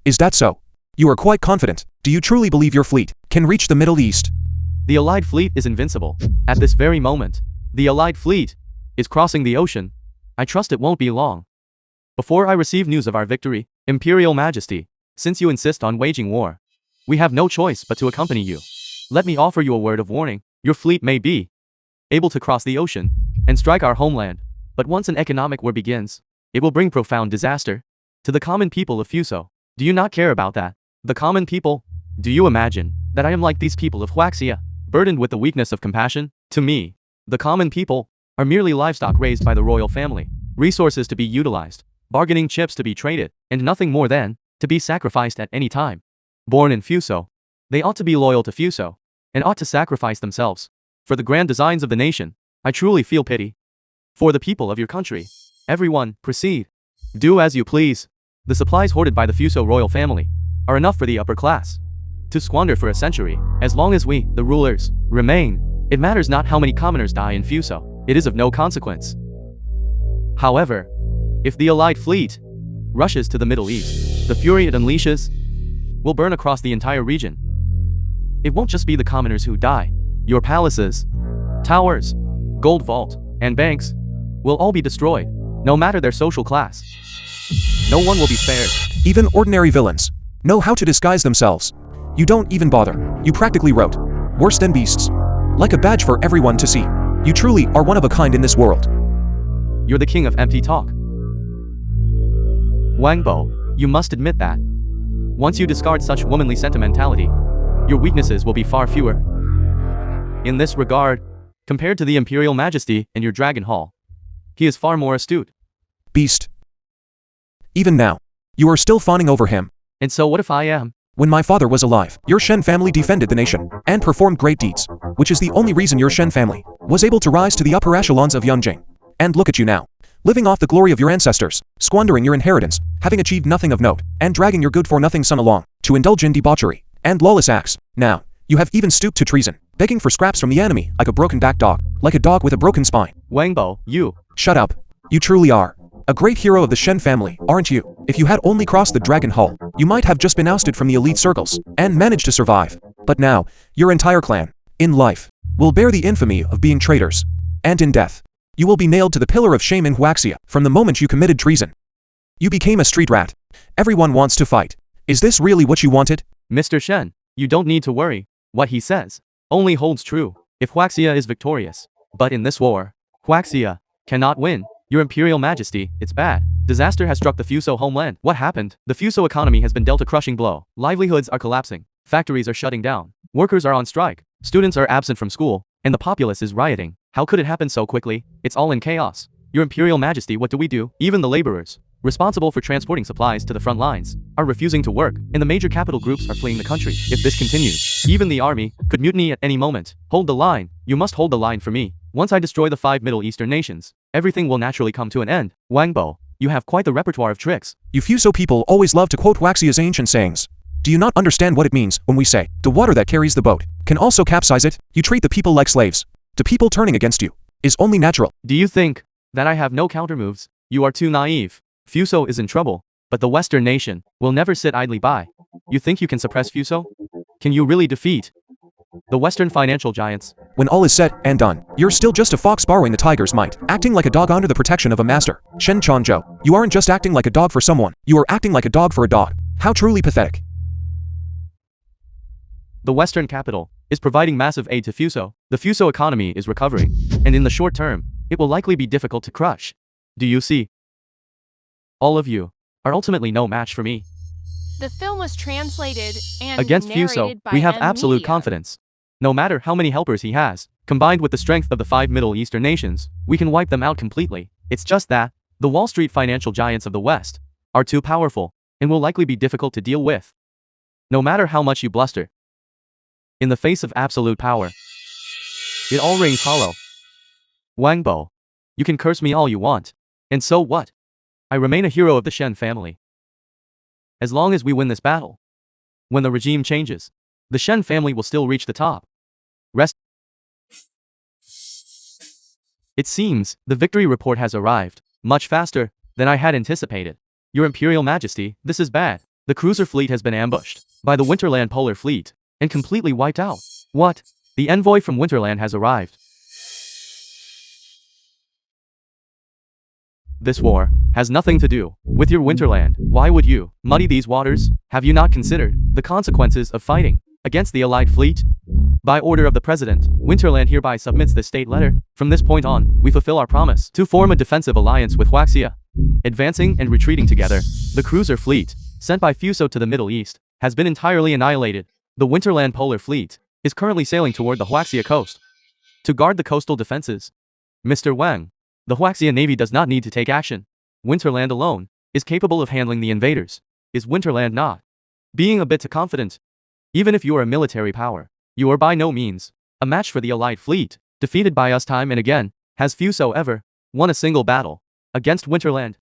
Is that so? You are quite confident. Do you truly believe your fleet can reach the Middle East?
The Allied fleet is invincible. At this very moment, the Allied fleet is crossing the ocean. I trust it won't be long before I receive news of our victory. Imperial Majesty, since you insist on waging war, we have no choice but to accompany you. Let me offer you a word of warning. Your fleet may be able to cross the ocean and strike our homeland, but once an economic war begins, it will bring profound disaster to the common people of Fuso. Do you not care about that? The common people? Do you imagine that I am like these people of Huaxia, burdened with the weakness of compassion? To me, the common people are merely livestock raised by the royal family, resources to be utilized, bargaining chips to be traded, and nothing more than to be sacrificed at any time. Born in Fuso, they ought to be loyal to Fuso, and ought to sacrifice themselves for the grand designs of the nation. I truly feel pity for the people of your country. Everyone, proceed. Do as you please. The supplies hoarded by the Fuso royal family are enough for the upper class to squander for a century. As long as we, the rulers, remain, it matters not how many commoners die in Fuso. It is of no consequence. However, if the Allied fleet rushes to the Middle East, the fury it unleashes will burn across the entire region. It won't just be the commoners who die. Your palaces, towers, gold vault, and banks will all be destroyed, no matter their social class. No one will be spared.
Even ordinary villains know how to disguise themselves. You don't even bother. You practically wrote, worse than beasts. Like a badge for everyone to see. You truly are one of a kind in this world.
You're the king of empty talk. Wangbo, you must admit that. Once you discard such womanly sentimentality, your weaknesses will be far fewer. In this regard, compared to the Imperial Majesty in your Dragon Hall, he is far more astute.
Beast. Even now, you are still fawning over him.
And so what if I am?
When my father was alive, your Shen family defended the nation and performed great deeds, which is the only reason your Shen family was able to rise to the upper echelons of Yunjing. And look at you now, living off the glory of your ancestors, squandering your inheritance, having achieved nothing of note, and dragging your good-for-nothing son along to indulge in debauchery and lawless acts. Now, you have even stooped to treason, begging for scraps from the enemy like a broken-backed dog, like a dog with a broken spine.
Wangbo, you.
Shut up. You truly are a great hero of the Shen family, aren't you? If you had only crossed the Dragon Hall, you might have just been ousted from the elite circles and managed to survive. But now, your entire clan, in life, will bear the infamy of being traitors. And in death, you will be nailed to the pillar of shame in Huaxia from the moment you committed treason. You became a street rat. Everyone wants to fight. Is this really what you wanted?
Mr. Shen, you don't need to worry. What he says only holds true if Huaxia is victorious. But in this war, Huaxia cannot win. Your Imperial Majesty, it's bad. Disaster has struck the Fuso homeland. What happened? The Fuso economy has been dealt a crushing blow. Livelihoods are collapsing. Factories are shutting down. Workers are on strike. Students are absent from school. And the populace is rioting. How could it happen so quickly? It's all in chaos. Your Imperial Majesty, what do we do? Even the laborers, responsible for transporting supplies to the front lines, are refusing to work, and the major capital groups are fleeing the country. If this continues, even the army could mutiny at any moment. Hold the line. You must hold the line for me. Once I destroy the 5 Middle Eastern nations, everything will naturally come to an end. Wangbo, you have quite the repertoire of tricks.
You Fuso people always love to quote Huaxia's ancient sayings. Do you not understand what it means when we say, the water that carries the boat can also capsize it? You treat the people like slaves. The people turning against you is only natural.
Do you think that I have no countermoves? You are too naive. Fuso is in trouble, but the Western nation will never sit idly by. You think you can suppress Fuso? Can you really defeat the Western financial giants?
When all is said and done, you're still just a fox borrowing the tiger's might, acting like a dog under the protection of a master. Shen Changzhou, you aren't just acting like a dog for someone, you are acting like a dog for a dog. How truly pathetic.
The Western capital is providing massive aid to Fuso. The Fuso economy is recovering, and in the short term, it will likely be difficult to crush. Do you see? All of you are ultimately no match for me.
The film was translated and
Against
narrated
Fuso,
by
we have
M
absolute
Media.
confidence. No matter how many helpers he has, combined with the strength of the 5 Middle Eastern nations, we can wipe them out completely. It's just that the Wall Street financial giants of the West are too powerful and will likely be difficult to deal with. No matter how much you bluster, in the face of absolute power, it all rings hollow. Wangbo, you can curse me all you want. And so what? I remain a hero of the Shen family. As long as we win this battle, when the regime changes, the Shen family will still reach the top. Rest It seems the victory report has arrived, much faster than I had anticipated. Your Imperial Majesty, this is bad. The cruiser fleet has been ambushed by the Winterland Polar Fleet and completely wiped out. What? The envoy from Winterland has arrived. This war has nothing to do with your Winterland. Why would you muddy these waters? Have you not considered the consequences of fighting against the Allied fleet? By order of the President, Winterland hereby submits this state letter. From this point on, we fulfill our promise to form a defensive alliance with Huaxia. Advancing and retreating together, the cruiser fleet, sent by Fuso to the Middle East, has been entirely annihilated. The Winterland Polar Fleet is currently sailing toward the Huaxia coast to guard the coastal defenses. Mr. Wang, the Huaxia Navy does not need to take action. Winterland alone is capable of handling the invaders. Is Winterland not being a bit too confident? Even if you are a military power, you are by no means a match for the Allied fleet, defeated by us time and again. Has Fuso ever won a single battle against Winterland?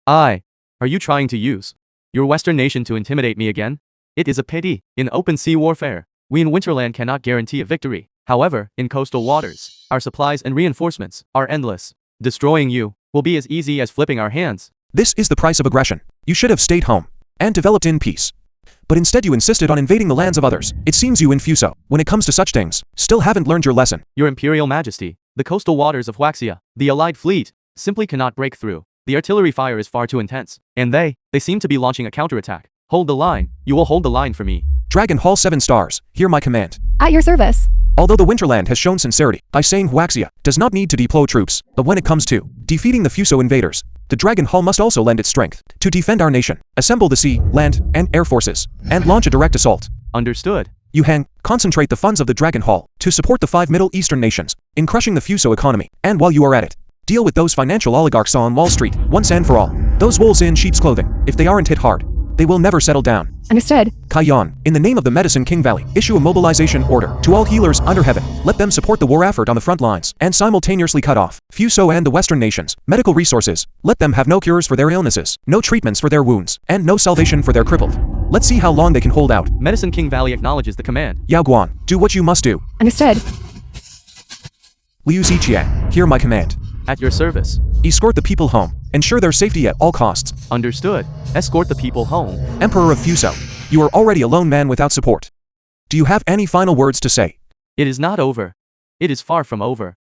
Are you trying to use your Western nation to intimidate me again? It is a pity. In open sea warfare, we in Winterland cannot guarantee a victory. However, in coastal waters, our supplies and reinforcements are endless. Destroying you will be as easy as flipping our hands.
This is the price of aggression. You should have stayed home and developed in peace. But instead you insisted on invading the lands of others. It seems you in Fuso, when it comes to such things, still haven't learned your lesson.
Your Imperial Majesty, the coastal waters of Huaxia, the Allied fleet, simply cannot break through. The artillery fire is far too intense, and they seem to be launching a counterattack. Hold the line. You will hold the line for me.
Dragon Hall 7 stars, hear my command.
At your service.
Although the Winterland has shown sincerity by saying Huaxia does not need to deploy troops, but when it comes to defeating the Fuso invaders, the Dragon Hall must also lend its strength to defend our nation, assemble the sea, land, and air forces, and launch a direct assault.
Understood.
Yuhang, concentrate the funds of the Dragon Hall to support the 5 Middle Eastern nations in crushing the Fuso economy, and while you are at it, deal with those financial oligarchs on Wall Street, once and for all. Those wolves in sheep's clothing, if they aren't hit hard, they will never settle down.
Understood.
Kaiyan, in the name of the Medicine King Valley, issue a mobilization order to all healers under heaven. Let them support the war effort on the front lines and simultaneously cut off Fuso and the Western nations medical resources. Let them have no cures for their illnesses, no treatments for their wounds, and no salvation for their crippled. Let's see how long they can hold out.
Medicine King Valley acknowledges the command.
Yao Guan, do what you must do.
Understood.
Liu Ziqiang, hear my command.
At your service.
Escort the people home. Ensure their safety at all costs.
Understood. Escort the people home.
Emperor of Fuso, you are already a lone man without support. Do you have any final words to say?
It is not over. It is far from over.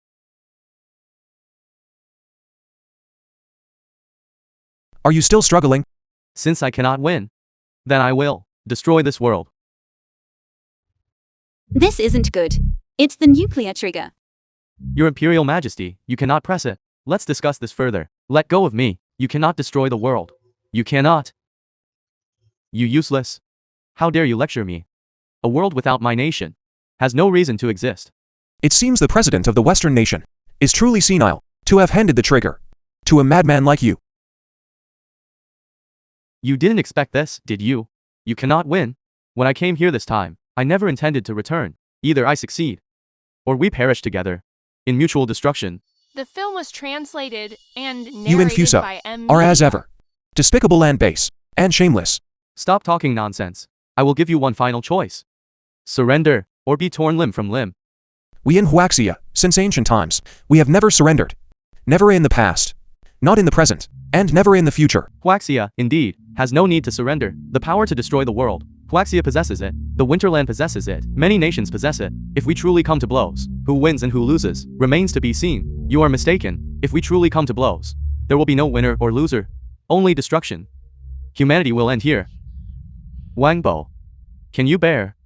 Are you still struggling?
Since I cannot win, then I will destroy this world.
This isn't good. It's the nuclear trigger.
Your Imperial Majesty, you cannot press it. Let's discuss this further. Let go of me. You cannot destroy the world. You cannot. You useless. How dare you lecture me? A world without my nation has no reason to exist.
It seems the president of the Western nation is truly senile to have handed the trigger to a madman like you.
You didn't expect this, did you? You cannot win. When I came here this time, I never intended to return. Either I succeed, or we perish together in mutual destruction.
The film was translated and
You and
narrated
Fuso
by
are as ever despicable and base and shameless.
Stop talking nonsense. I will give you one final choice. Surrender, or be torn limb from limb.
We in Huaxia, since ancient times, we have never surrendered. Never in the past, not in the present, and never in the future.
Huaxia, indeed, has no need to surrender. The power to destroy the world. Huaxia possesses it. The Winterland possesses it. Many nations possess it. If we truly come to blows, who wins and who loses remains to be seen. You are mistaken. If we truly come to blows, there will be no winner or loser. Only destruction. Humanity will end here. Wangbo, can you bear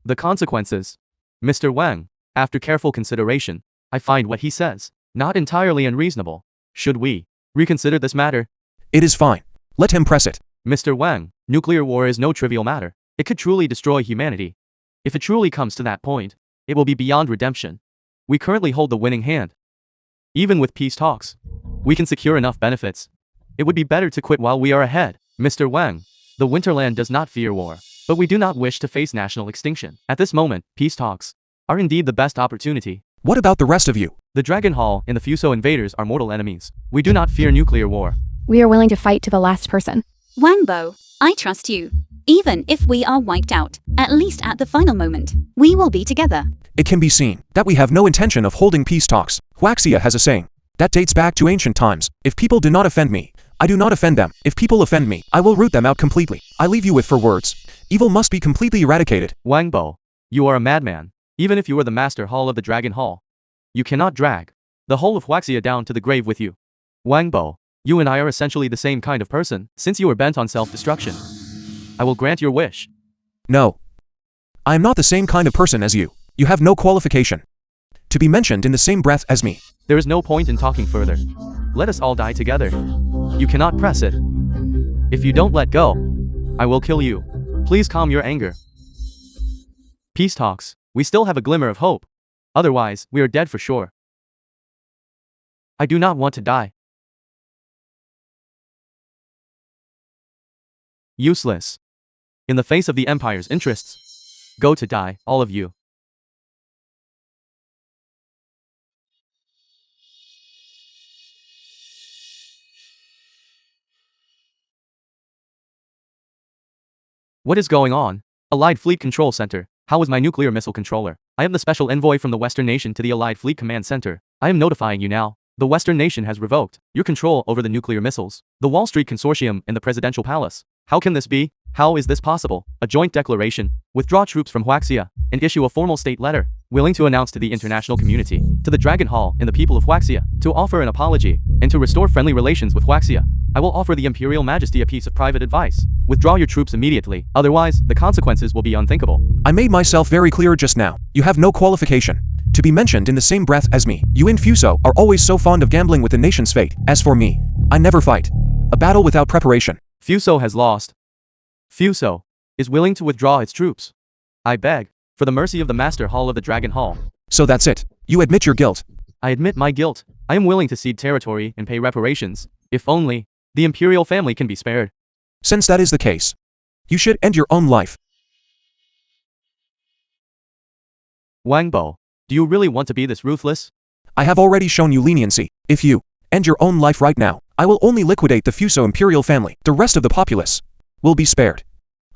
the consequences? Mr. Wang, after careful consideration, I find what he says not entirely unreasonable. Should we reconsider this matter?
It is fine. Let him press it.
Mr. Wang, nuclear war is no trivial matter. It could truly destroy humanity. If it truly comes to that point, it will be beyond redemption. We currently hold the winning hand. Even with peace talks, we can secure enough benefits. It would be better to quit while we are ahead. Mr. Wang, the Winterland does not fear war, but we do not wish to face national extinction. At this moment, peace talks are indeed the best opportunity.
What about the rest of you?
The Dragon Hall and the Fuso invaders are mortal enemies. We do not fear nuclear war.
We are willing to fight to the last person.
Wangbo, I trust you. Even if we are wiped out, at least at the final moment, we will be together.
It can be seen that we have no intention of holding peace talks. Huaxia has a saying that dates back to ancient times. If people do not offend me, I do not offend them. If people offend me, I will root them out completely. I leave you with 4 words. Evil must be completely eradicated.
Wangbo, you are a madman. Even if you were the master hall of the Dragon Hall, you cannot drag the whole of Huaxia down to the grave with you. Wangbo, you and I are essentially the same kind of person, since you are bent on self-destruction. I will grant your wish.
No. I am not the same kind of person as you. You have no qualification to be mentioned in the same breath as me.
There is no point in talking further. Let us all die together. You cannot press it. If you don't let go, I will kill you. Please calm your anger. Peace talks. We still have a glimmer of hope. Otherwise, we are dead for sure. I do not want to die. Useless. In the face of the Empire's interests, go to die, all of you. What is going on? Allied Fleet Control Center. How is my nuclear missile controller? I am the special envoy from the Western Nation to the Allied Fleet Command Center. I am notifying you now. The Western Nation has revoked your control over the nuclear missiles. The Wall Street Consortium in the Presidential Palace. How can this be? How is this possible? A joint declaration. Withdraw troops from Huaxia and issue a formal state letter, willing to announce to the international community, to the Dragon Hall and the people of Huaxia, to offer an apology, and to restore friendly relations with Huaxia. I will offer the Imperial Majesty a piece of private advice. Withdraw your troops immediately, otherwise, the consequences will be unthinkable.
I made myself very clear just now. You have no qualification to be mentioned in the same breath as me. You in Fuso are always so fond of gambling with the nation's fate. As for me, I never fight a battle without preparation.
Fuso has lost. Fuso is willing to withdraw its troops. I beg, for the mercy of the Master Hall of the Dragon Hall.
So that's it. You admit your guilt.
I admit my guilt. I am willing to cede territory and pay reparations, if only the Imperial family can be spared.
Since that is the case, you should end your own life.
Wangbo, do you really want to be this ruthless?
I have already shown you leniency. If you end your own life right now, I will only liquidate the Fuso Imperial family. The rest of the populace will be spared.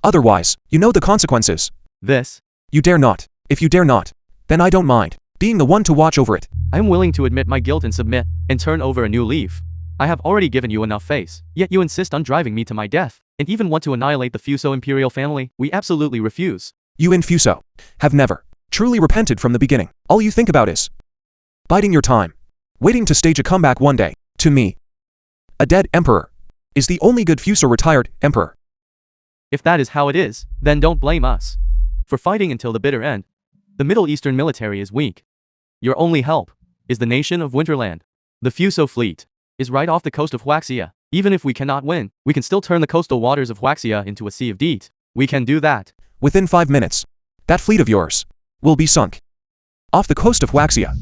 Otherwise, you know the consequences.
This?
You dare not. If you dare not, then I don't mind being the one to watch over it.
I am willing to admit my guilt and submit, and turn over a new leaf. I have already given you enough face, yet you insist on driving me to my death, and even want to annihilate the Fuso Imperial family. We absolutely refuse.
You in Fuso have never truly repented from the beginning. All you think about is biding your time, waiting to stage a comeback one day. To me, a dead emperor is the only good Fuso retired emperor.
If that is how it is, then don't blame us for fighting until the bitter end. The Middle Eastern military is weak. Your only help is the nation of Winterland. The Fuso fleet is right off the coast of Huaxia. Even if we cannot win, we can still turn the coastal waters of Huaxia into a sea of deet. We can do that.
Within 5 minutes, that fleet of yours will be sunk off the coast of Huaxia.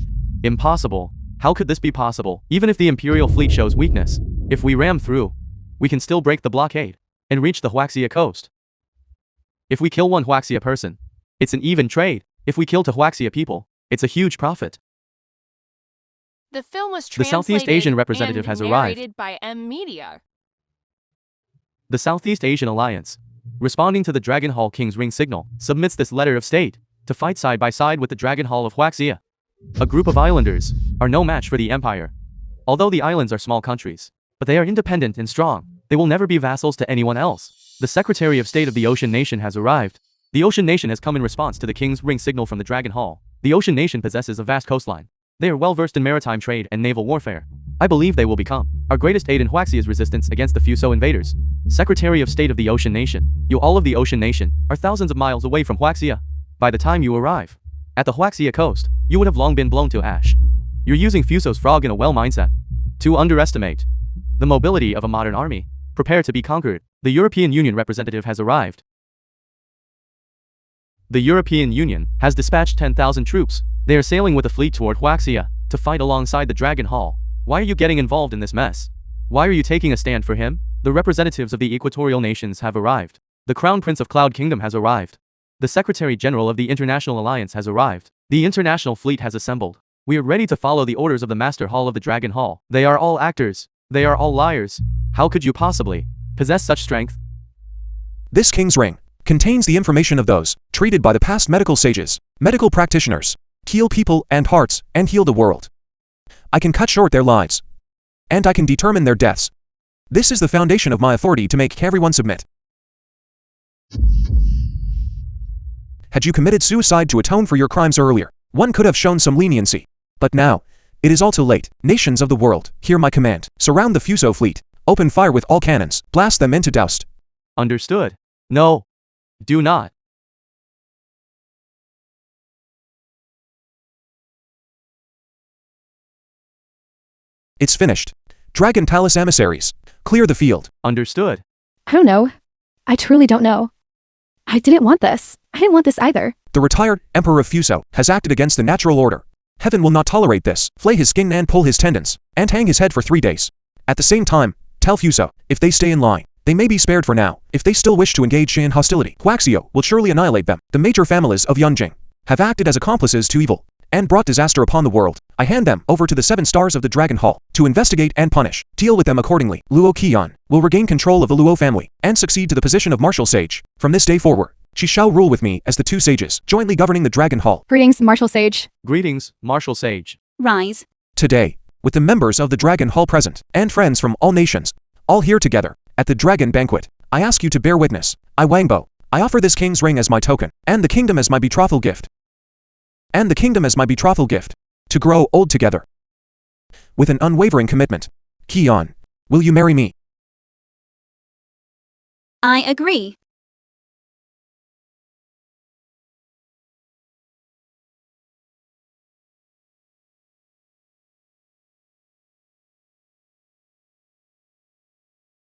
Impossible. How could this be possible? Even if the Imperial fleet shows weakness, if we ram through, we can still break the blockade and reach the Huaxia coast. If we kill one Huaxia person, it's an even trade. If we kill 2 Huaxia people, it's a huge profit.
The film was
The Southeast Asian representative has arrived.
Narrated by Media.
The Southeast Asian Alliance, responding to the Dragon Hall King's Ring signal, submits this letter of state to fight side by side with the Dragon Hall of Huaxia. A group of islanders are no match for the Empire. Although the islands are small countries, but they are independent and strong. They will never be vassals to anyone else. The Secretary of State of the Ocean Nation has arrived. The Ocean Nation has come in response to the King's Ring signal from the Dragon Hall. The Ocean Nation possesses a vast coastline. They are well versed in maritime trade and naval warfare. I believe they will become our greatest aid in Huaxia's resistance against the Fuso invaders. Secretary of State of the Ocean Nation, you all of the Ocean Nation are thousands of miles away from Huaxia. By the time you arrive at the Huaxia coast, you would have long been blown to ash. You're using Fuso's frog in a well mindset to underestimate the mobility of a modern army. Prepare to be conquered. The European Union representative has arrived. The European Union has dispatched 10,000 troops. They are sailing with a fleet toward Huaxia to fight alongside the Dragon Hall. Why are you getting involved in this mess? Why are you taking a stand for him? The representatives of the equatorial nations have arrived. The Crown Prince of Cloud Kingdom has arrived. The Secretary General of the International Alliance has arrived. The international fleet has assembled. We are ready to follow the orders of the Master Hall of the Dragon Hall. They are all actors. They are all liars. How could you possibly possess such strength?
This King's Ring contains the information of those treated by the past medical sages, medical practitioners, heal people and hearts, and heal the world. I can cut short their lives. And I can determine their deaths. This is the foundation of my authority to make everyone submit. Had you committed suicide to atone for your crimes earlier, one could have shown some leniency. But now, it is all too late. Nations of the world, hear my command. Surround the Fuso fleet. Open fire with all cannons. Blast them into dust.
Understood. No. Do not.
It's finished. Dragon Talus emissaries, clear the field.
Understood.
I don't know. I truly don't know. I didn't want this. I didn't want this either.
The retired Emperor of Fuso has acted against the natural order. Heaven will not tolerate this. Flay his skin and pull his tendons, and hang his head for 3 days. At the same time, tell Fuso, if they stay in line, they may be spared for now. If they still wish to engage in hostility, Huaxio will surely annihilate them. The major families of Yunjing have acted as accomplices to evil, and brought disaster upon the world. I hand them over to the 7 stars of the Dragon Hall, to investigate and punish. Deal with them accordingly. Luo Qian will regain control of the Luo family, and succeed to the position of Martial Sage. From this day forward, she shall rule with me as the 2 sages, jointly governing the Dragon Hall.
Greetings, Martial Sage.
Greetings, Martial Sage.
Rise.
Today, with the members of the Dragon Hall present, and friends from all nations, all here together, at the Dragon Banquet, I ask you to bear witness. I Wangbo, I offer this king's ring as my token, and the kingdom as my betrothal gift. To grow old together. With an unwavering commitment. Qian, will you marry me?
I agree.